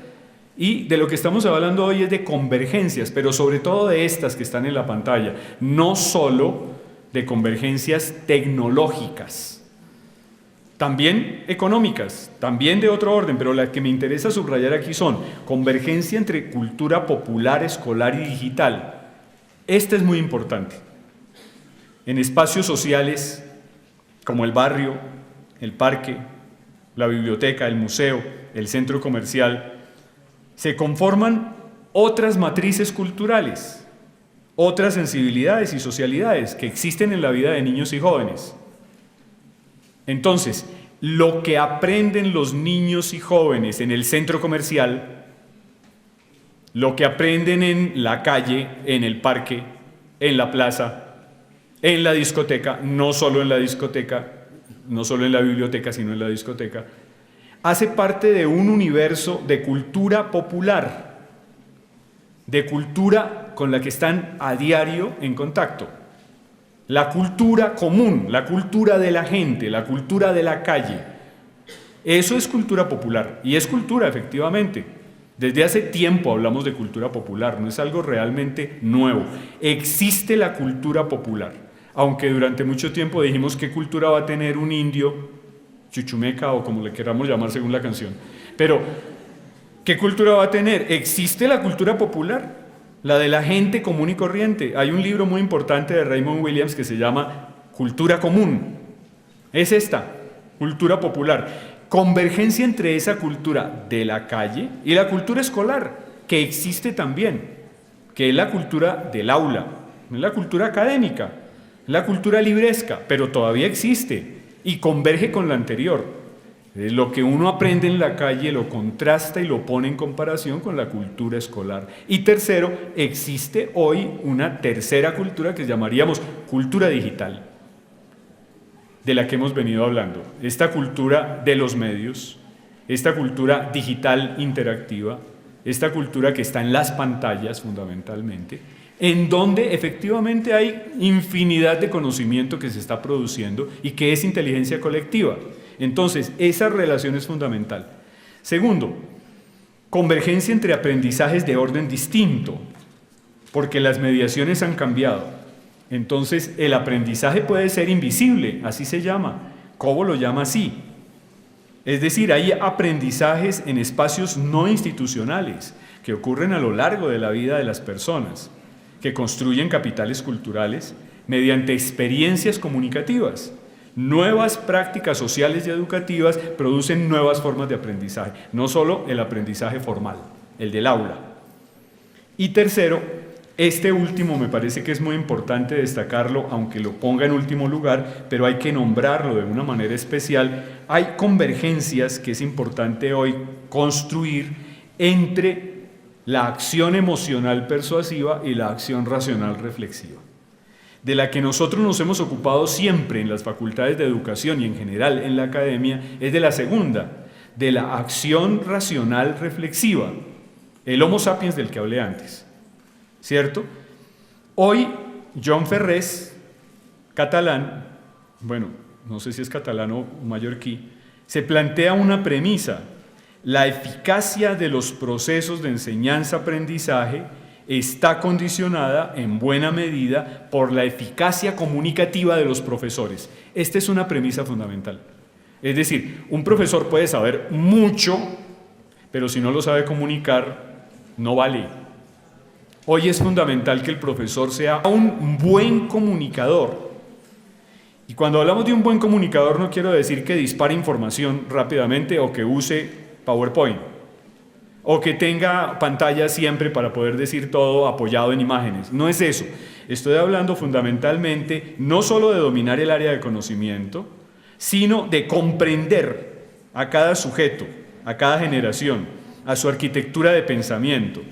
Y de lo que estamos hablando hoy es de convergencias, pero sobre todo de estas que están en la pantalla, no solo de convergencias tecnológicas, también económicas, también de otro orden, pero la que me interesa subrayar aquí son convergencia entre cultura popular, escolar y digital. Esta es muy importante. En espacios sociales como el barrio, el parque, la biblioteca, el museo, el centro comercial, se conforman otras matrices culturales, otras sensibilidades y socialidades que existen en la vida de niños y jóvenes. Entonces, lo que aprenden los niños y jóvenes en el centro comercial, lo que aprenden en la calle, en el parque, en la plaza, en la discoteca, no solo en la discoteca, no solo en la biblioteca, sino en la discoteca, hace parte de un universo de cultura popular, de cultura con la que están a diario en contacto. La cultura común, la cultura de la gente, la cultura de la calle. Eso es cultura popular, y es cultura efectivamente. Desde hace tiempo hablamos de cultura popular, no es algo realmente nuevo. Existe la cultura popular, aunque durante mucho tiempo dijimos qué cultura va a tener un indio, chuchumeca o como le queramos llamar según la canción. Pero, ¿qué cultura va a tener? Existe la cultura popular, la de la gente común y corriente. Hay un libro muy importante de Raymond Williams que se llama Cultura Común. Es esta, cultura popular. Convergencia entre esa cultura de la calle y la cultura escolar, que existe también, que es la cultura del aula, es la cultura académica, la cultura libresca, pero todavía existe y converge con la anterior. Lo que uno aprende en la calle lo contrasta y lo pone en comparación con la cultura escolar. Y tercero, existe hoy una tercera cultura que llamaríamos cultura digital, de la que hemos venido hablando. Esta cultura de los medios, esta cultura digital interactiva, esta cultura que está en las pantallas fundamentalmente, en donde efectivamente hay infinidad de conocimiento que se está produciendo y que es inteligencia colectiva. Entonces, esa relación es fundamental. Segundo, convergencia entre aprendizajes de orden distinto, porque las mediaciones han cambiado. Entonces, el aprendizaje puede ser invisible, así se llama. Cobo lo llama así. Es decir, hay aprendizajes en espacios no institucionales que ocurren a lo largo de la vida de las personas, que construyen capitales culturales mediante experiencias comunicativas. Nuevas prácticas sociales y educativas producen nuevas formas de aprendizaje, no solo el aprendizaje formal, el del aula. Y tercero, este último me parece que es muy importante destacarlo, aunque lo ponga en último lugar, pero hay que nombrarlo de una manera especial. Hay convergencias que es importante hoy construir entre la acción emocional persuasiva y la acción racional reflexiva, de la que nosotros nos hemos ocupado siempre en las facultades de educación y en general en la academia, es de la segunda, de la acción racional reflexiva, el Homo sapiens del que hablé antes, ¿cierto? Hoy, John Ferrés, catalán, bueno, no sé si es catalán o mallorquí, se plantea una premisa: la eficacia de los procesos de enseñanza-aprendizaje está condicionada en buena medida por la eficacia comunicativa de los profesores. Esta es una premisa fundamental. Es decir, un profesor puede saber mucho, pero si no lo sabe comunicar, no vale. Hoy es fundamental que el profesor sea un buen comunicador. Y cuando hablamos de un buen comunicador, no quiero decir que dispare información rápidamente o que use PowerPoint, o que tenga pantalla siempre para poder decir todo apoyado en imágenes. No es eso. Estoy hablando fundamentalmente no solo de dominar el área de conocimiento, sino de comprender a cada sujeto, a cada generación, a su arquitectura de pensamiento,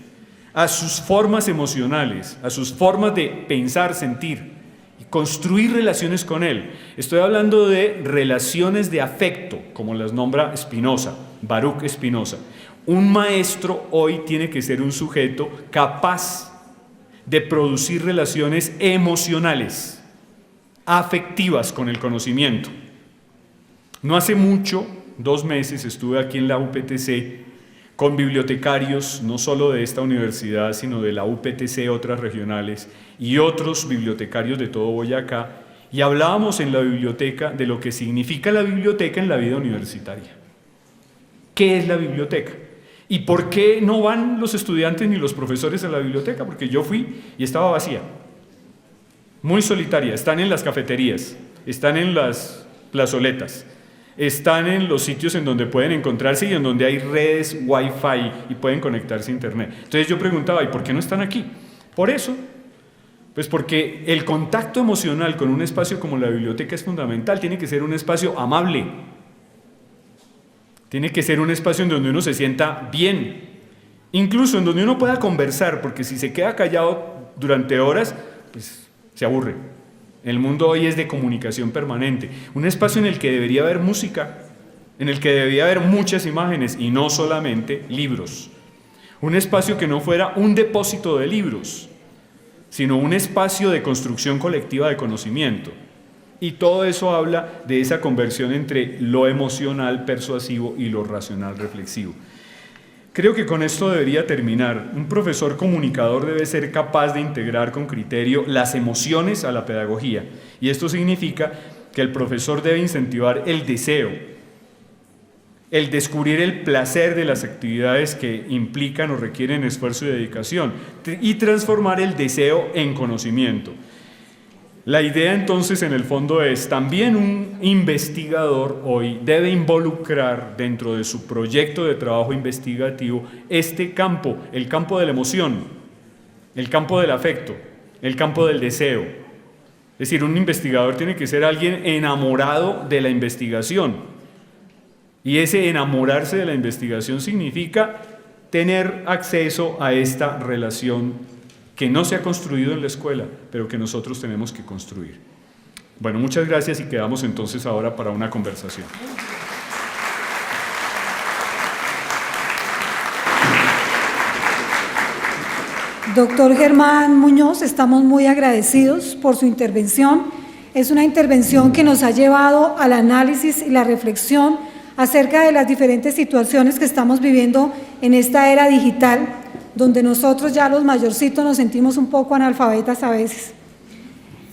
a sus formas emocionales, a sus formas de pensar, sentir, y construir relaciones con él. Estoy hablando de relaciones de afecto, como las nombra Spinoza, Baruch Spinoza. Un maestro hoy tiene que ser un sujeto capaz de producir relaciones emocionales, afectivas con el conocimiento. No hace mucho, 2 meses, estuve aquí en la UPTC con bibliotecarios, no solo de esta universidad, sino de la UPTC, otras regionales, y otros bibliotecarios de todo Boyacá, y hablábamos en la biblioteca de lo que significa la biblioteca en la vida universitaria. ¿Qué es la biblioteca? ¿Y por qué no van los estudiantes ni los profesores a la biblioteca? Porque yo fui y estaba vacía, muy solitaria. Están en las cafeterías, están en las plazoletas, están en los sitios en donde pueden encontrarse y en donde hay redes Wi-Fi y pueden conectarse a internet. Entonces yo preguntaba, ¿y por qué no están aquí? Por eso, pues porque el contacto emocional con un espacio como la biblioteca es fundamental. Tiene que ser un espacio amable, tiene que ser un espacio en donde uno se sienta bien, incluso en donde uno pueda conversar, porque si se queda callado durante horas, pues se aburre. El mundo hoy es de comunicación permanente, un espacio en el que debería haber música, en el que debería haber muchas imágenes y no solamente libros. Un espacio que no fuera un depósito de libros, sino un espacio de construcción colectiva de conocimiento. Y todo eso habla de esa conversión entre lo emocional persuasivo y lo racional reflexivo. Creo que con esto debería terminar. Un profesor comunicador debe ser capaz de integrar con criterio las emociones a la pedagogía. Y esto significa que el profesor debe incentivar el deseo, el descubrir el placer de las actividades que implican o requieren esfuerzo y dedicación, y transformar el deseo en conocimiento. La idea entonces en el fondo es, también un investigador hoy debe involucrar dentro de su proyecto de trabajo investigativo este campo, el campo de la emoción, el campo del afecto, el campo del deseo. Es decir, un investigador tiene que ser alguien enamorado de la investigación. Y ese enamorarse de la investigación significa tener acceso a esta relación que no se ha construido en la escuela, pero que nosotros tenemos que construir. Bueno, muchas gracias y quedamos entonces ahora para una conversación. Doctor Germán Muñoz, estamos muy agradecidos por su intervención. Es una intervención que nos ha llevado al análisis y la reflexión acerca de las diferentes situaciones que estamos viviendo en esta era digital, donde nosotros ya los mayorcitos nos sentimos un poco analfabetas a veces.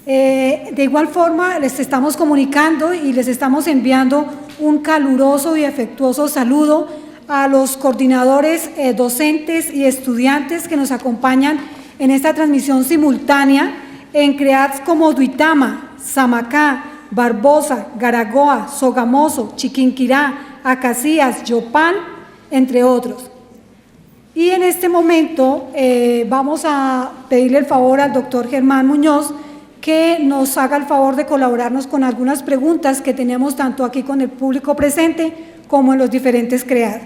De igual forma, les estamos comunicando y les estamos enviando un caluroso y afectuoso saludo a los coordinadores, docentes y estudiantes que nos acompañan en esta transmisión simultánea en CREADS como Duitama, Samacá, Barbosa, Garagoa, Sogamoso, Chiquinquirá, Acacías, Yopal, entre otros. Y en este momento vamos a pedirle el favor al doctor Germán Muñoz que nos haga el favor de colaborarnos con algunas preguntas que tenemos tanto aquí con el público presente como en los diferentes CREAD.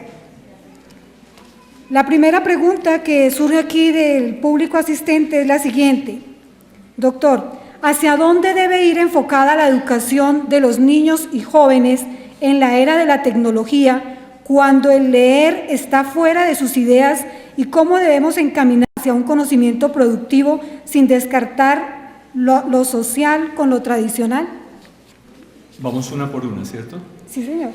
La primera pregunta que surge aquí del público asistente es la siguiente. Doctor, ¿hacia dónde debe ir enfocada la educación de los niños y jóvenes en la era de la tecnología, cuando el leer está fuera de sus ideas, y cómo debemos encaminar hacia un conocimiento productivo sin descartar lo social con lo tradicional? Vamos una por una, ¿cierto? Sí, señor.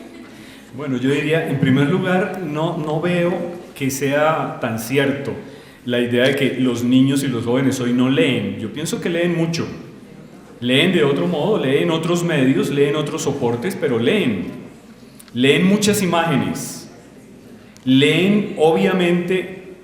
Bueno, yo diría, en primer lugar, no veo que sea tan cierto la idea de que los niños y los jóvenes hoy no leen. Yo pienso que leen mucho. Leen de otro modo, leen otros medios, leen otros soportes, pero leen. Leen muchas imágenes, leen obviamente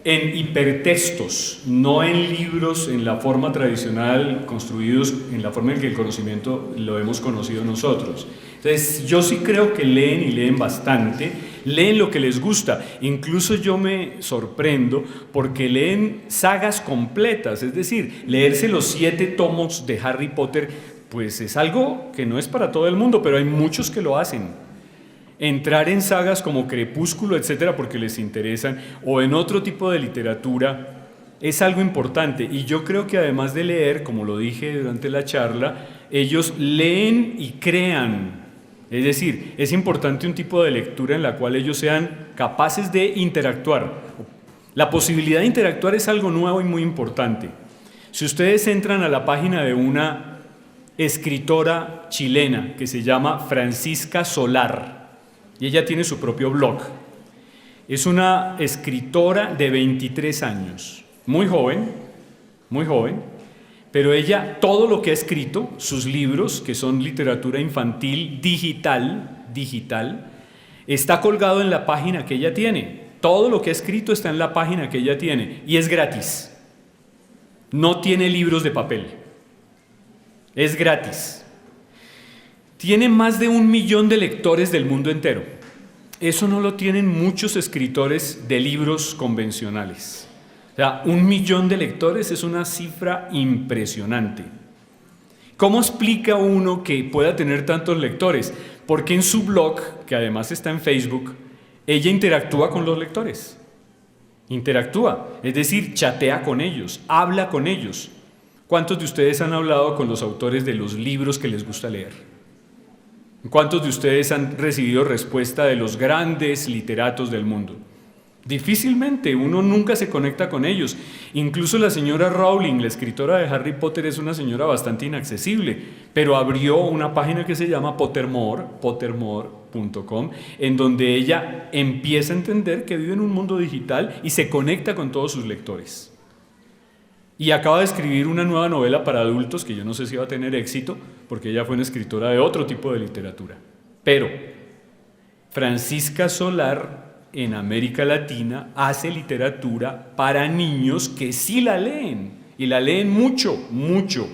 en hipertextos, no en libros en la forma tradicional, construidos en la forma en que el conocimiento lo hemos conocido nosotros. Entonces, yo sí creo que leen y leen bastante, leen lo que les gusta. Incluso yo me sorprendo porque leen sagas completas, es decir, leerse los 7 tomos de Harry Potter, pues es algo que no es para todo el mundo, pero hay muchos que lo hacen. Entrar en sagas como Crepúsculo, etcétera, porque les interesan, o en otro tipo de literatura, es algo importante. Y yo creo que además de leer, como lo dije durante la charla, ellos leen y crean. Es decir, es importante un tipo de lectura en la cual ellos sean capaces de interactuar. La posibilidad de interactuar es algo nuevo y muy importante. Si ustedes entran a la página de una escritora chilena que se llama Francisca Solar, y ella tiene su propio blog. Es una escritora de 23 años, muy joven, pero ella, todo lo que ha escrito, sus libros, que son literatura infantil digital, está colgado en la página que ella tiene. Todo lo que ha escrito está en la página que ella tiene y es gratis. No tiene libros de papel, es gratis. Tiene más de 1 millón de lectores del mundo entero. Eso no lo tienen muchos escritores de libros convencionales. O sea, 1 millón de lectores es una cifra impresionante. ¿Cómo explica uno que pueda tener tantos lectores? Porque en su blog, que además está en Facebook, ella interactúa con los lectores. Interactúa, es decir, chatea con ellos, habla con ellos. ¿Cuántos de ustedes han hablado con los autores de los libros que les gusta leer? ¿Cuántos de ustedes han recibido respuesta de los grandes literatos del mundo? Difícilmente, uno nunca se conecta con ellos. Incluso la señora Rowling, la escritora de Harry Potter, es una señora bastante inaccesible, pero abrió una página que se llama Pottermore.com, en donde ella empieza a entender que vive en un mundo digital y se conecta con todos sus lectores. Y acaba de escribir una nueva novela para adultos, que yo no sé si va a tener éxito, porque ella fue una escritora de otro tipo de literatura. Pero Francisca Solar, en América Latina, hace literatura para niños que sí la leen, y la leen mucho, mucho.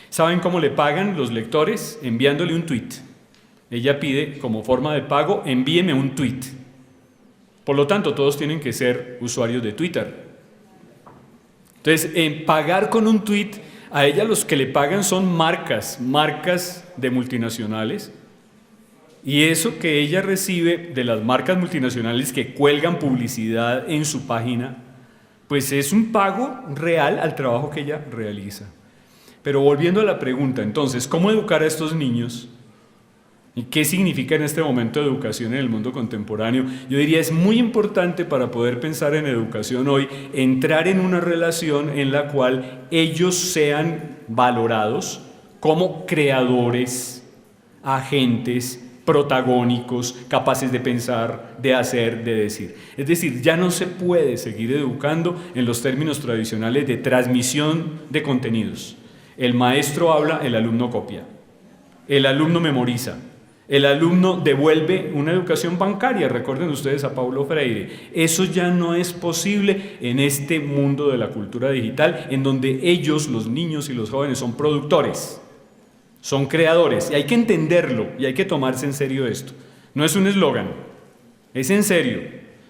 ¿Saben cómo le pagan los lectores? Enviándole un tweet. Ella pide, como forma de pago, envíeme un tweet. Por lo tanto, todos tienen que ser usuarios de Twitter. Entonces, en pagar con un tweet, a ella los que le pagan son marcas de multinacionales, y eso que ella recibe de las marcas multinacionales que cuelgan publicidad en su página, pues es un pago real al trabajo que ella realiza. Pero volviendo a la pregunta, entonces, ¿cómo educar a estos niños? ¿Y qué significa en este momento educación en el mundo contemporáneo? Yo diría, es muy importante para poder pensar en educación hoy, entrar en una relación en la cual ellos sean valorados como creadores, agentes, protagónicos, capaces de pensar, de hacer, de decir. Es decir, ya no se puede seguir educando en los términos tradicionales de transmisión de contenidos. El maestro habla, el alumno copia, el alumno memoriza, el alumno devuelve una educación bancaria. Recuerden ustedes a Paulo Freire. Eso ya no es posible en este mundo de la cultura digital, en donde ellos, los niños y los jóvenes, son productores, son creadores, y hay que entenderlo y hay que tomarse en serio esto. No es un eslogan, es en serio.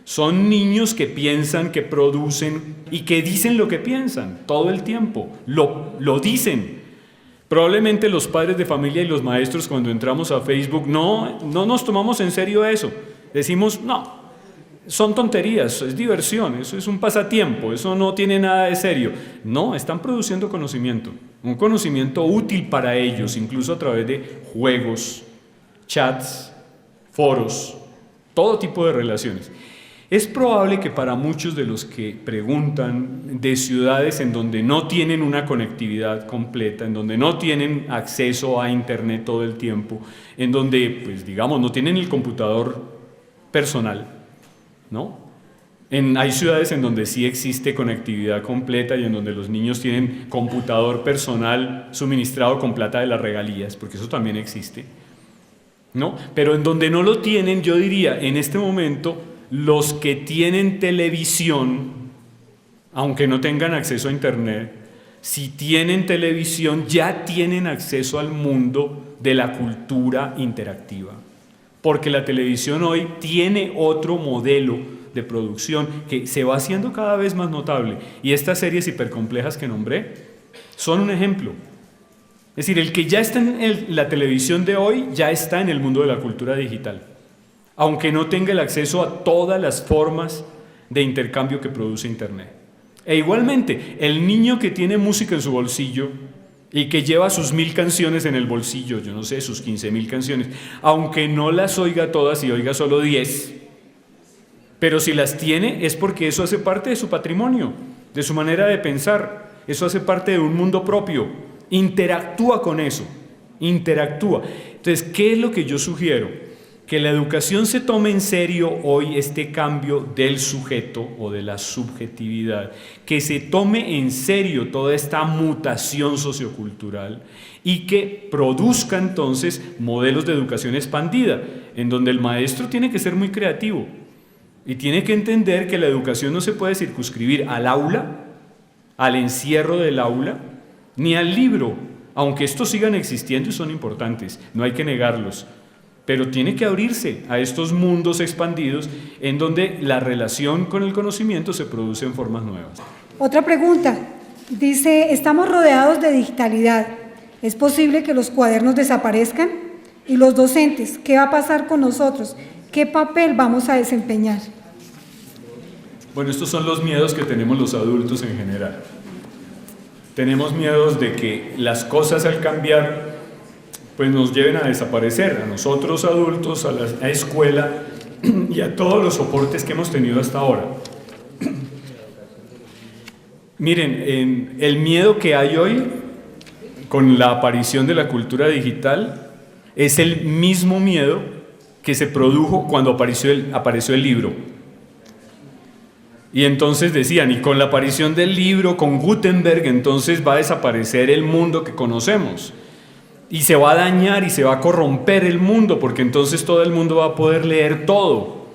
Son niños que piensan, que producen y que dicen lo que piensan todo el tiempo, lo dicen. Probablemente los padres de familia y los maestros, cuando entramos a Facebook, no nos tomamos en serio eso. Decimos, no, son tonterías, es diversión, eso es un pasatiempo, eso no tiene nada de serio. No, están produciendo conocimiento, un conocimiento útil para ellos, incluso a través de juegos, chats, foros, todo tipo de relaciones. Es probable que para muchos de los que preguntan de ciudades en donde no tienen una conectividad completa, en donde no tienen acceso a internet todo el tiempo, en donde, pues digamos, no tienen el computador personal, ¿no? Hay ciudades en donde sí existe conectividad completa y en donde los niños tienen computador personal suministrado con plata de las regalías, porque eso también existe, ¿no? Pero en donde no lo tienen, yo diría, en este momento, los que tienen televisión, aunque no tengan acceso a internet, si tienen televisión ya tienen acceso al mundo de la cultura interactiva, porque la televisión hoy tiene otro modelo de producción que se va haciendo cada vez más notable, y estas series hipercomplejas que nombré son un ejemplo. Es decir, el que ya está en la televisión de hoy ya está en el mundo de la cultura digital, aunque no tenga el acceso a todas las formas de intercambio que produce Internet. E igualmente, el niño que tiene música en su bolsillo y que lleva sus 1000 canciones en el bolsillo, yo no sé, sus 15.000 canciones, aunque no las oiga todas y oiga solo 10, pero si las tiene es porque eso hace parte de su patrimonio, de su manera de pensar, eso hace parte de un mundo propio, interactúa con eso, interactúa. Entonces, ¿qué es lo que yo sugiero? Que la educación se tome en serio hoy este cambio del sujeto o de la subjetividad, que se tome en serio toda esta mutación sociocultural y que produzca entonces modelos de educación expandida, en donde el maestro tiene que ser muy creativo y tiene que entender que la educación no se puede circunscribir al aula, al encierro del aula, ni al libro, aunque estos sigan existiendo y son importantes, no hay que negarlos. Pero tiene que abrirse a estos mundos expandidos en donde la relación con el conocimiento se produce en formas nuevas. Otra pregunta, dice, estamos rodeados de digitalidad, ¿es posible que los cuadernos desaparezcan? ¿Y los docentes, qué va a pasar con nosotros? ¿Qué papel vamos a desempeñar? Bueno, estos son los miedos que tenemos los adultos en general. tenemos miedos de que las cosas al cambiar pues nos lleven a desaparecer, a nosotros adultos, a la escuela y a todos los soportes que hemos tenido hasta ahora. Miren, el miedo que hay hoy con la aparición de la cultura digital es el mismo miedo que se produjo cuando apareció el libro. Y entonces decían, y con la aparición del libro, con Gutenberg, entonces va a desaparecer el mundo que conocemos. Y se va a dañar y se va a corromper el mundo, porque entonces todo el mundo va a poder leer todo.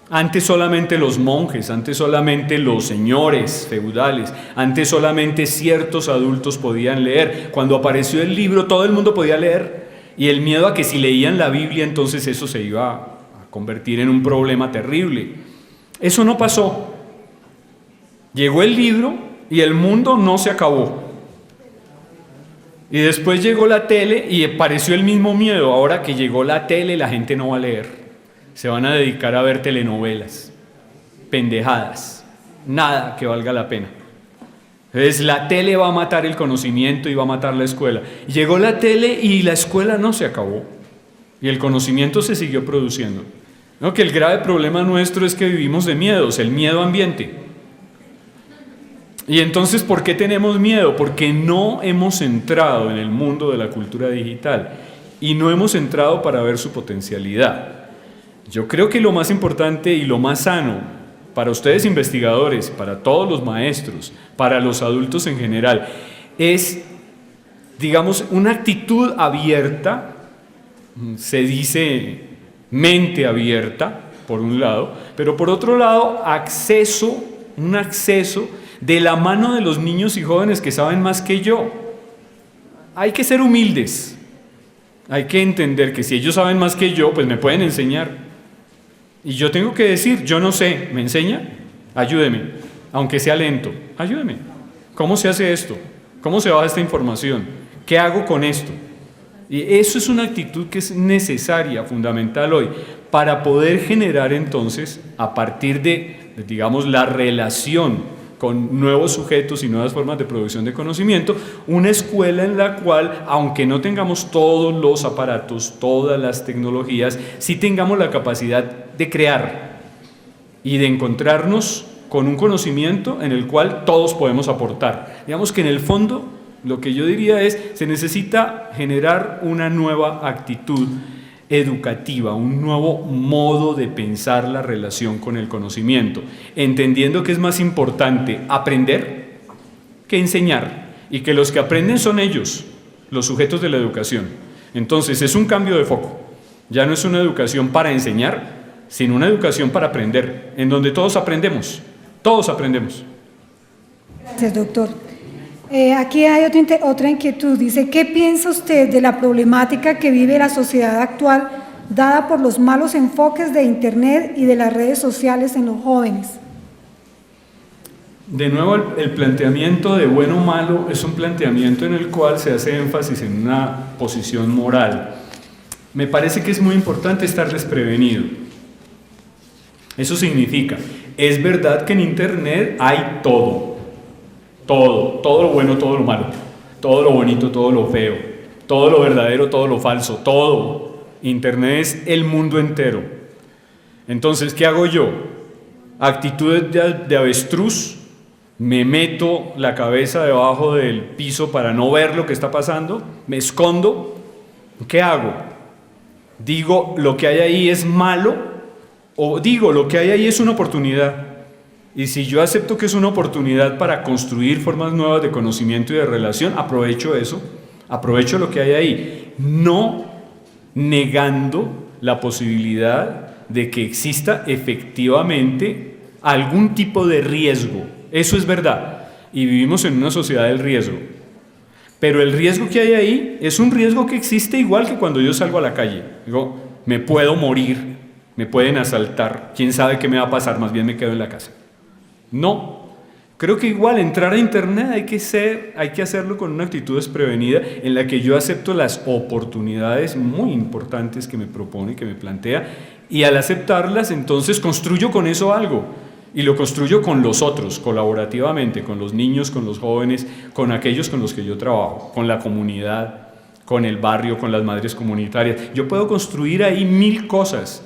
Antes solamente los monjes, antes solamente los señores feudales, antes solamente ciertos adultos podían leer. Cuando apareció el libro, todo el mundo podía leer. Y el miedo a que si leían la Biblia, entonces eso se iba a convertir en un problema terrible. Eso no pasó. Llegó el libro y el mundo no se acabó. Y después llegó la tele y apareció el mismo miedo. Ahora que llegó la tele, la gente no va a leer. Se van a dedicar a ver telenovelas, pendejadas, nada que valga la pena. Entonces la tele va a matar el conocimiento y va a matar la escuela. Llegó la tele y la escuela no se acabó. Y el conocimiento se siguió produciendo. ¿No? Que el grave problema nuestro es que vivimos de miedos, el miedo ambiente. Y entonces, ¿por qué tenemos miedo? Porque no hemos entrado en el mundo de la cultura digital y no hemos entrado para ver su potencialidad. Yo creo que lo más importante y lo más sano para ustedes investigadores, para todos los maestros, para los adultos en general, es, digamos, una actitud abierta, se dice mente abierta, por un lado, pero por otro lado, un acceso de la mano de los niños y jóvenes que saben más que yo. Hay que ser humildes, hay que entender que si ellos saben más que yo, pues me pueden enseñar. Y yo tengo que decir, yo no sé, ¿me enseña? Ayúdeme, aunque sea lento, ayúdeme. ¿Cómo se hace esto? ¿Cómo se baja esta información? ¿Qué hago con esto? Y eso es una actitud que es necesaria, fundamental hoy, para poder generar entonces, a partir de, digamos, la relación con nuevos sujetos y nuevas formas de producción de conocimiento, una escuela en la cual, aunque no tengamos todos los aparatos, todas las tecnologías, sí tengamos la capacidad de crear y de encontrarnos con un conocimiento en el cual todos podemos aportar. Digamos que en el fondo, lo que yo diría es, se necesita generar una nueva actitud educativa, un nuevo modo de pensar la relación con el conocimiento, entendiendo que es más importante aprender que enseñar, y que los que aprenden son ellos, los sujetos de la educación. Entonces es un cambio de foco, ya no es una educación para enseñar, sino una educación para aprender, en donde todos aprendemos, todos aprendemos. Gracias, doctor. Aquí hay otra inquietud. Dice, ¿qué piensa usted de la problemática que vive la sociedad actual dada por los malos enfoques de Internet y de las redes sociales en los jóvenes? De nuevo, el planteamiento de bueno o malo es un planteamiento en el cual se hace énfasis en una posición moral. Me parece que es muy importante estar desprevenido. Eso significa, es verdad que en Internet hay todo lo bueno, todo lo malo, todo lo bonito, todo lo feo, todo lo verdadero, todo lo falso, todo. Internet es el mundo entero. Entonces, ¿qué hago yo? Actitudes de avestruz, me meto la cabeza debajo del piso para no ver lo que está pasando, me escondo. ¿Qué hago? Digo, lo que hay ahí es malo, o digo, lo que hay ahí es una oportunidad. Y si yo acepto que es una oportunidad para construir formas nuevas de conocimiento y de relación, aprovecho eso, aprovecho lo que hay ahí, no negando la posibilidad de que exista efectivamente algún tipo de riesgo. Eso es verdad, y vivimos en una sociedad del riesgo. Pero el riesgo que hay ahí es un riesgo que existe igual que cuando yo salgo a la calle. Digo, me puedo morir, me pueden asaltar, quién sabe qué me va a pasar, más bien me quedo en la casa. No, creo que igual entrar a Internet hay que hacerlo con una actitud desprevenida en la que yo acepto las oportunidades muy importantes que me propone, que me plantea, y al aceptarlas entonces construyo con eso algo. y lo construyo con los otros, colaborativamente, con los niños, con los jóvenes, con aquellos con los que yo trabajo, con la comunidad, con el barrio, con las madres comunitarias. Yo puedo construir ahí 1000 cosas.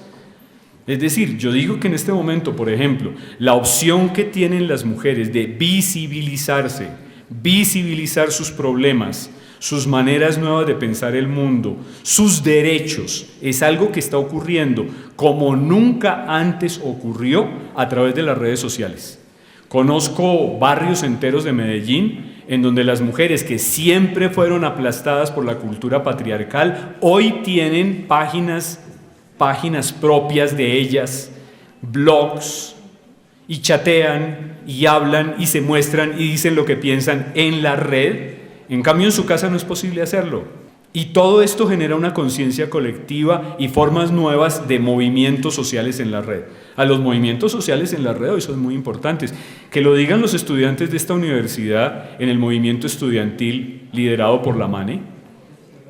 Es decir, yo digo que en este momento, por ejemplo, la opción que tienen las mujeres de visibilizarse, visibilizar sus problemas, sus maneras nuevas de pensar el mundo, sus derechos, es algo que está ocurriendo como nunca antes ocurrió a través de las redes sociales. Conozco barrios enteros de Medellín en donde las mujeres que siempre fueron aplastadas por la cultura patriarcal hoy tienen páginas propias de ellas, blogs, y chatean y hablan y se muestran y dicen lo que piensan en la red. En cambio en su casa no es posible hacerlo, y todo esto genera una conciencia colectiva y formas nuevas de movimientos sociales en la red. A los movimientos sociales en la red hoy son muy importantes, que lo digan los estudiantes de esta universidad en el movimiento estudiantil liderado por la MANE,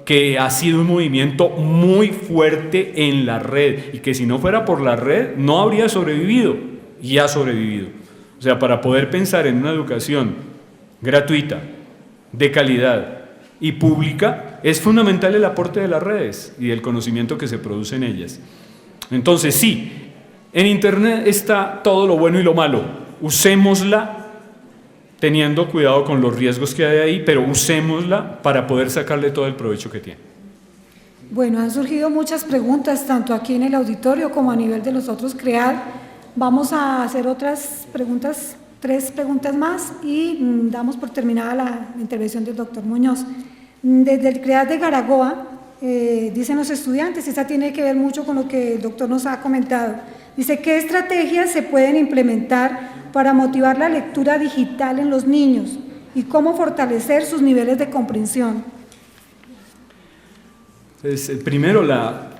que ha sido un movimiento muy fuerte en la red y que si no fuera por la red no habría sobrevivido, y ha sobrevivido. O sea, para poder pensar en una educación gratuita, de calidad y pública, es fundamental el aporte de las redes y el conocimiento que se produce en ellas. Entonces sí, en Internet está todo lo bueno y lo malo, usémosla teniendo cuidado con los riesgos que hay ahí, pero usémosla para poder sacarle todo el provecho que tiene. Bueno, han surgido muchas preguntas, tanto aquí en el auditorio como a nivel de nosotros CREAD. Vamos a hacer otras preguntas, 3 preguntas más y damos por terminada la intervención del doctor Muñoz. Desde el CREAD de Garagoa, dicen los estudiantes, esta tiene que ver mucho con lo que el doctor nos ha comentado, dice, ¿qué estrategias se pueden implementar para motivar la lectura digital en los niños y cómo fortalecer sus niveles de comprensión? Pues, primero, la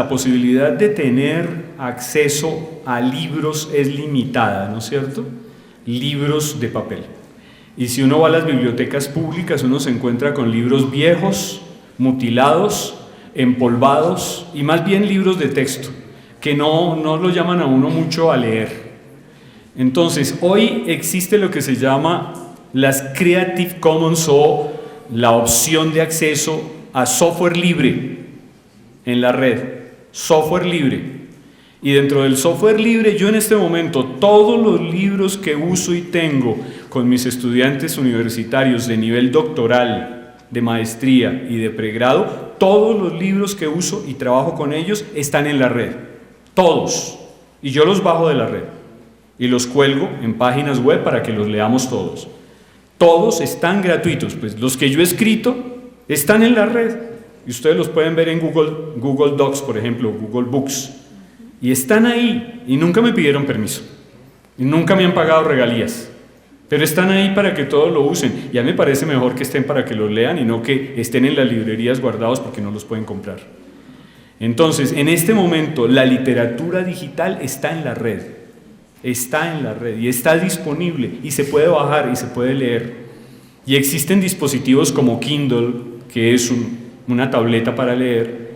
posibilidad de tener acceso a libros es limitada, ¿no es cierto? Libros de papel. Y si uno va a las bibliotecas públicas, uno se encuentra con libros viejos, mutilados, empolvados, y más bien libros de texto, que no lo llaman a uno mucho a leer. Entonces, hoy existe lo que se llama las Creative Commons o la opción de acceso a software libre en la red, software libre. Y dentro del software libre, yo en este momento, todos los libros que uso y tengo con mis estudiantes universitarios de nivel doctoral, de maestría y de pregrado, todos los libros que uso y trabajo con ellos están en la red, todos. Y yo los bajo de la red y los cuelgo en páginas web para que los leamos todos. Todos están gratuitos, pues los que yo he escrito están en la red. Y ustedes los pueden ver en Google Docs, por ejemplo, Google Books. Y están ahí, y nunca me pidieron permiso, y nunca me han pagado regalías, pero están ahí para que todos lo usen. Ya me parece mejor que estén para que los lean y no que estén en las librerías guardados porque no los pueden comprar. Entonces, en este momento, la literatura digital está en la red y está disponible, y se puede bajar y se puede leer. Y existen dispositivos como Kindle, que es una tableta para leer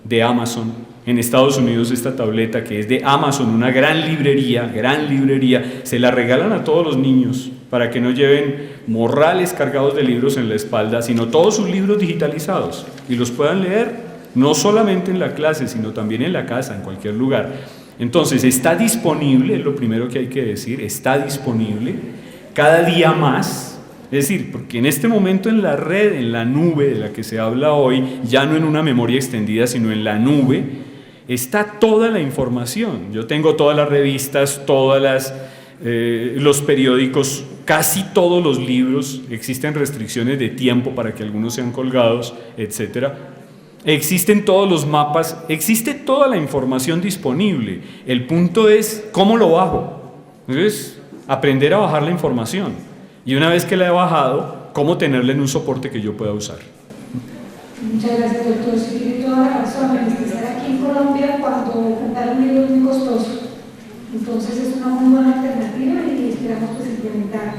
de Amazon. En Estados Unidos esta tableta, que es de Amazon, una gran librería, se la regalan a todos los niños para que no lleven morrales cargados de libros en la espalda, sino todos sus libros digitalizados y los puedan leer, no solamente en la clase, sino también en la casa, en cualquier lugar. Entonces está disponible, es lo primero que hay que decir, está disponible cada día más. Es decir, porque en este momento en la red, en la nube de la que se habla hoy, ya no en una memoria extendida, sino en la nube, está toda la información. Yo tengo todas las revistas, los periódicos, casi todos los libros. Existen restricciones de tiempo para que algunos sean colgados, etc. Existen todos los mapas, existe toda la información disponible. El punto es, ¿cómo lo bajo? Entonces, aprender a bajar la información. Y una vez que la he bajado, ¿cómo tenerla en un soporte que yo pueda usar? Muchas gracias, doctor. Sí, tiene toda la razón. En especial aquí en Colombia, cuando comprar un libro es muy costoso. Entonces es una muy buena alternativa y esperamos pues implementarla.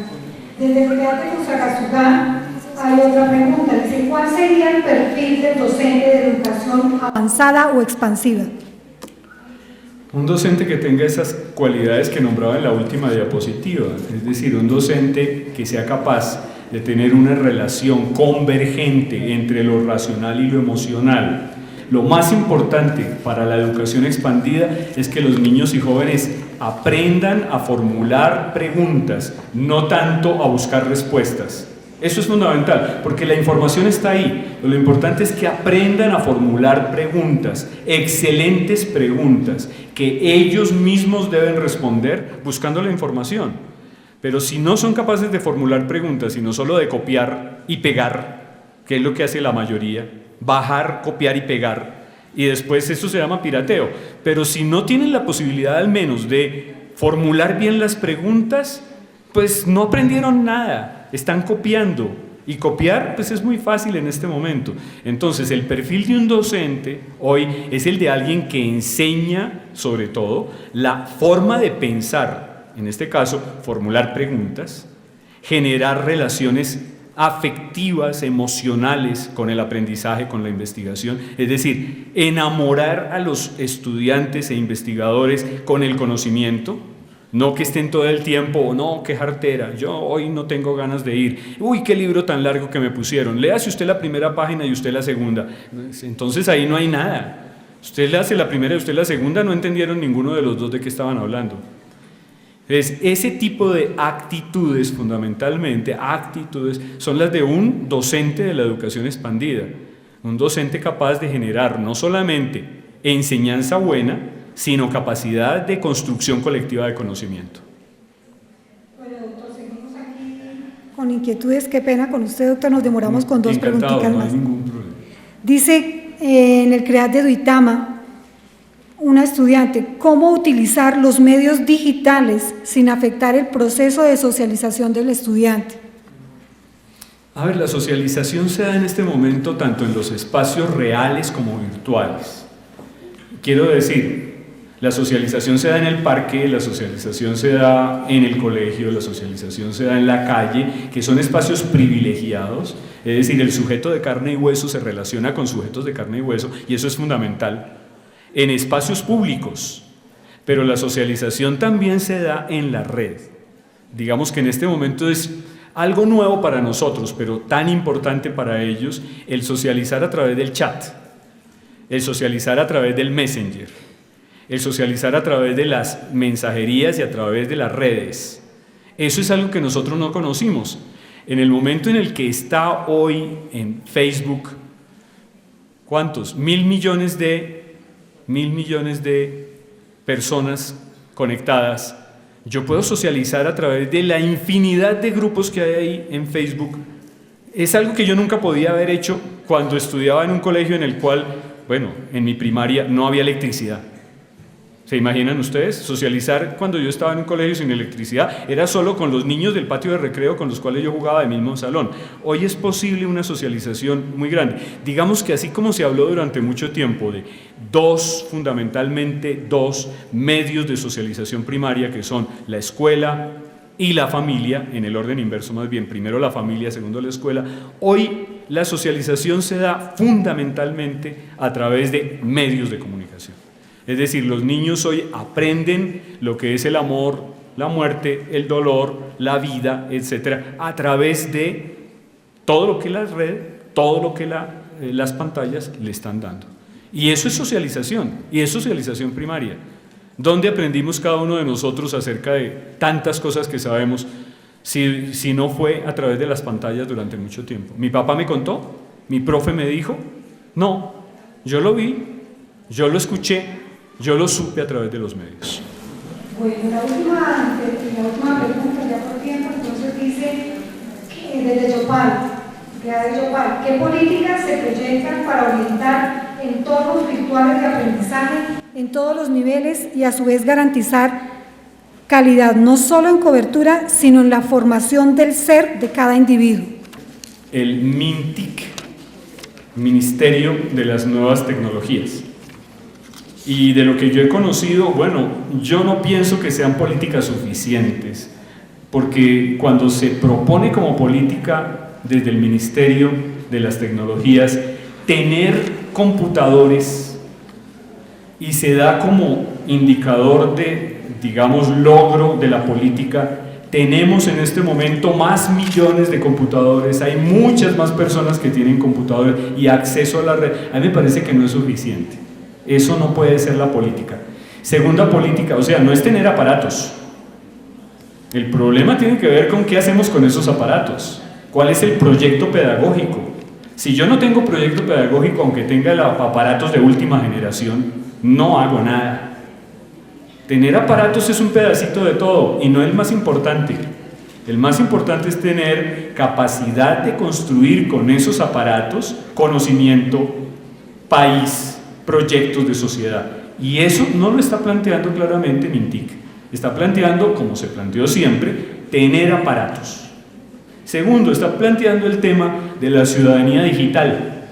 Desde el CREAD de Fusagasugá hay otra pregunta. Dice, ¿cuál sería el perfil del docente de educación avanzada o expansiva? Un docente que tenga esas cualidades que nombraba en la última diapositiva, es decir, un docente que sea capaz de tener una relación convergente entre lo racional y lo emocional. Lo más importante para la educación expandida es que los niños y jóvenes aprendan a formular preguntas, no tanto a buscar respuestas. Eso es fundamental, porque la información está ahí. Lo importante es que aprendan a formular preguntas, excelentes preguntas, que ellos mismos deben responder buscando la información. Pero si no son capaces de formular preguntas, sino solo de copiar y pegar, que es lo que hace la mayoría, bajar, copiar y pegar, y después eso se llama pirateo. Pero si no tienen la posibilidad al menos de formular bien las preguntas, pues no aprendieron nada, están copiando, y copiar pues es muy fácil en este momento. Entonces el perfil de un docente hoy es el de alguien que enseña sobre todo la forma de pensar, en este caso formular preguntas, generar relaciones afectivas, emocionales con el aprendizaje, con la investigación, es decir, enamorar a los estudiantes e investigadores con el conocimiento. No que estén todo el tiempo, no, qué jartera, yo hoy no tengo ganas de ir, uy, qué libro tan largo que me pusieron, léase usted la primera página y usted la segunda. Entonces ahí no hay nada. Usted le hace la primera y usted la segunda, no entendieron ninguno de los dos de qué estaban hablando. Entonces, ese tipo de actitudes, fundamentalmente, actitudes, son las de un docente de la educación expandida, un docente capaz de generar no solamente enseñanza buena, sino capacidad de construcción colectiva de conocimiento. Bueno, doctor, seguimos aquí con inquietudes. Qué pena con usted, doctor, nos demoramos con dos preguntitas más. No hay ningún problema. Dice en el CREAT de Duitama, una estudiante, ¿cómo utilizar los medios digitales sin afectar el proceso de socialización del estudiante? A ver, la socialización se da en este momento tanto en los espacios reales como virtuales. Quiero decir, la socialización se da en el parque, la socialización se da en el colegio, la socialización se da en la calle, que son espacios privilegiados, es decir, el sujeto de carne y hueso se relaciona con sujetos de carne y hueso, y eso es fundamental, en espacios públicos, pero la socialización también se da en la red. Digamos que en este momento es algo nuevo para nosotros, pero tan importante para ellos, el socializar a través del chat, el socializar a través del Messenger, el socializar a través de las mensajerías y a través de las redes. Eso es algo que nosotros no conocimos. En el momento en el que está hoy en Facebook, ¿cuántos? 1.000 millones de personas conectadas. Yo puedo socializar a través de la infinidad de grupos que hay ahí en Facebook. Es algo que yo nunca podía haber hecho cuando estudiaba en un colegio en el cual, bueno, en mi primaria no había electricidad. ¿Se imaginan ustedes? Socializar cuando yo estaba en un colegio sin electricidad era solo con los niños del patio de recreo con los cuales yo jugaba del mismo salón. Hoy es posible una socialización muy grande. Digamos que así como se habló durante mucho tiempo de fundamentalmente dos medios de socialización primaria, que son la escuela y la familia, en el orden inverso más bien, primero la familia, segundo la escuela, hoy la socialización se da fundamentalmente a través de medios de comunicación. Es decir, los niños hoy aprenden lo que es el amor, la muerte, el dolor, la vida, etcétera, a través de todo lo que la red, todo lo que las pantallas le están dando. Y eso es socialización, y es socialización primaria. ¿Dónde aprendimos cada uno de nosotros acerca de tantas cosas que sabemos si no fue a través de las pantallas durante mucho tiempo? ¿Mi papá me contó? ¿Mi profe me dijo? No, yo lo vi, yo lo escuché, yo lo supe a través de los medios. Bueno, la última pregunta, ya por tiempo, entonces dice, desde Yopal, ¿qué políticas se proyectan para orientar entornos virtuales de aprendizaje en todos los niveles y a su vez garantizar calidad, no solo en cobertura, sino en la formación del ser de cada individuo? El MINTIC, Ministerio de las Nuevas Tecnologías. Y de lo que yo he conocido, bueno, yo no pienso que sean políticas suficientes, porque cuando se propone como política desde el Ministerio de las Tecnologías tener computadores y se da como indicador de, digamos, logro de la política, tenemos en este momento más millones de computadores, hay muchas más personas que tienen computadores y acceso a la red. A mí me parece que no es suficiente. Eso no puede ser la política. Segunda política, o sea, no es tener aparatos. El problema tiene que ver con qué hacemos con esos aparatos. ¿Cuál es el proyecto pedagógico? Si yo no tengo proyecto pedagógico, aunque tenga aparatos de última generación, no hago nada. Tener aparatos es un pedacito de todo y no el más importante. El más importante es tener capacidad de construir con esos aparatos conocimiento, país, proyectos de sociedad. Y eso no lo está planteando claramente MINTIC. Está planteando, como se planteó siempre, tener aparatos. Segundo, está planteando el tema de la ciudadanía digital.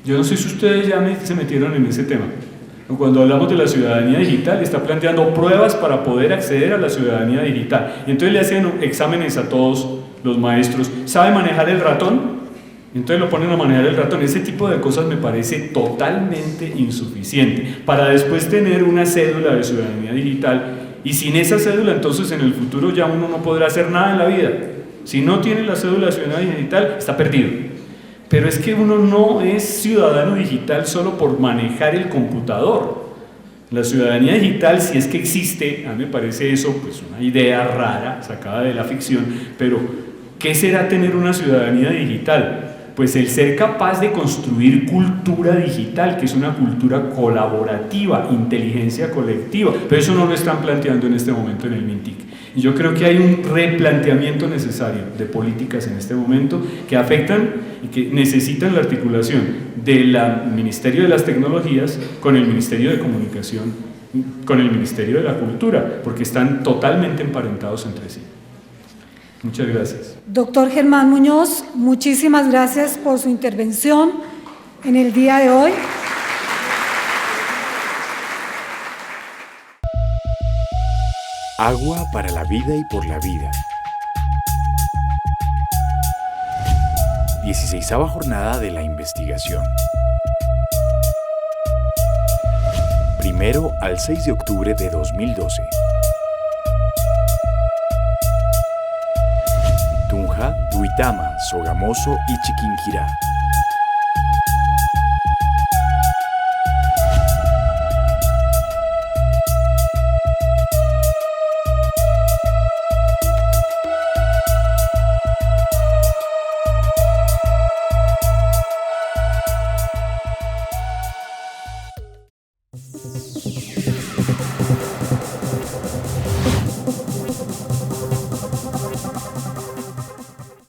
Yo no sé si ustedes ya se metieron en ese tema. Cuando hablamos de la ciudadanía digital, está planteando pruebas para poder acceder a la ciudadanía digital. Y entonces le hacen exámenes a todos los maestros. ¿Sabe manejar el ratón? Entonces lo ponen a manejar el ratón. Ese tipo de cosas me parece totalmente insuficiente para después tener una cédula de ciudadanía digital. Y sin esa cédula, entonces en el futuro ya uno no podrá hacer nada en la vida. Si no tiene la cédula de ciudadanía digital, está perdido. Pero es que uno no es ciudadano digital solo por manejar el computador. La ciudadanía digital, si es que existe, a mí me parece eso pues una idea rara, sacada de la ficción, pero ¿qué será tener una ciudadanía digital? Pues el ser capaz de construir cultura digital, que es una cultura colaborativa, inteligencia colectiva, pero eso no lo están planteando en este momento en el MINTIC. Y yo creo que hay un replanteamiento necesario de políticas en este momento que afectan y que necesitan la articulación del Ministerio de las Tecnologías con el Ministerio de Comunicación, con el Ministerio de la Cultura, porque están totalmente emparentados entre sí. Muchas gracias. Doctor Germán Muñoz, muchísimas gracias por su intervención en el día de hoy. Agua para la vida y por la vida. 16ª jornada de la investigación. 1 al 6 de octubre de 2012. Tunja, Duitama, Sogamoso y Chiquinquirá.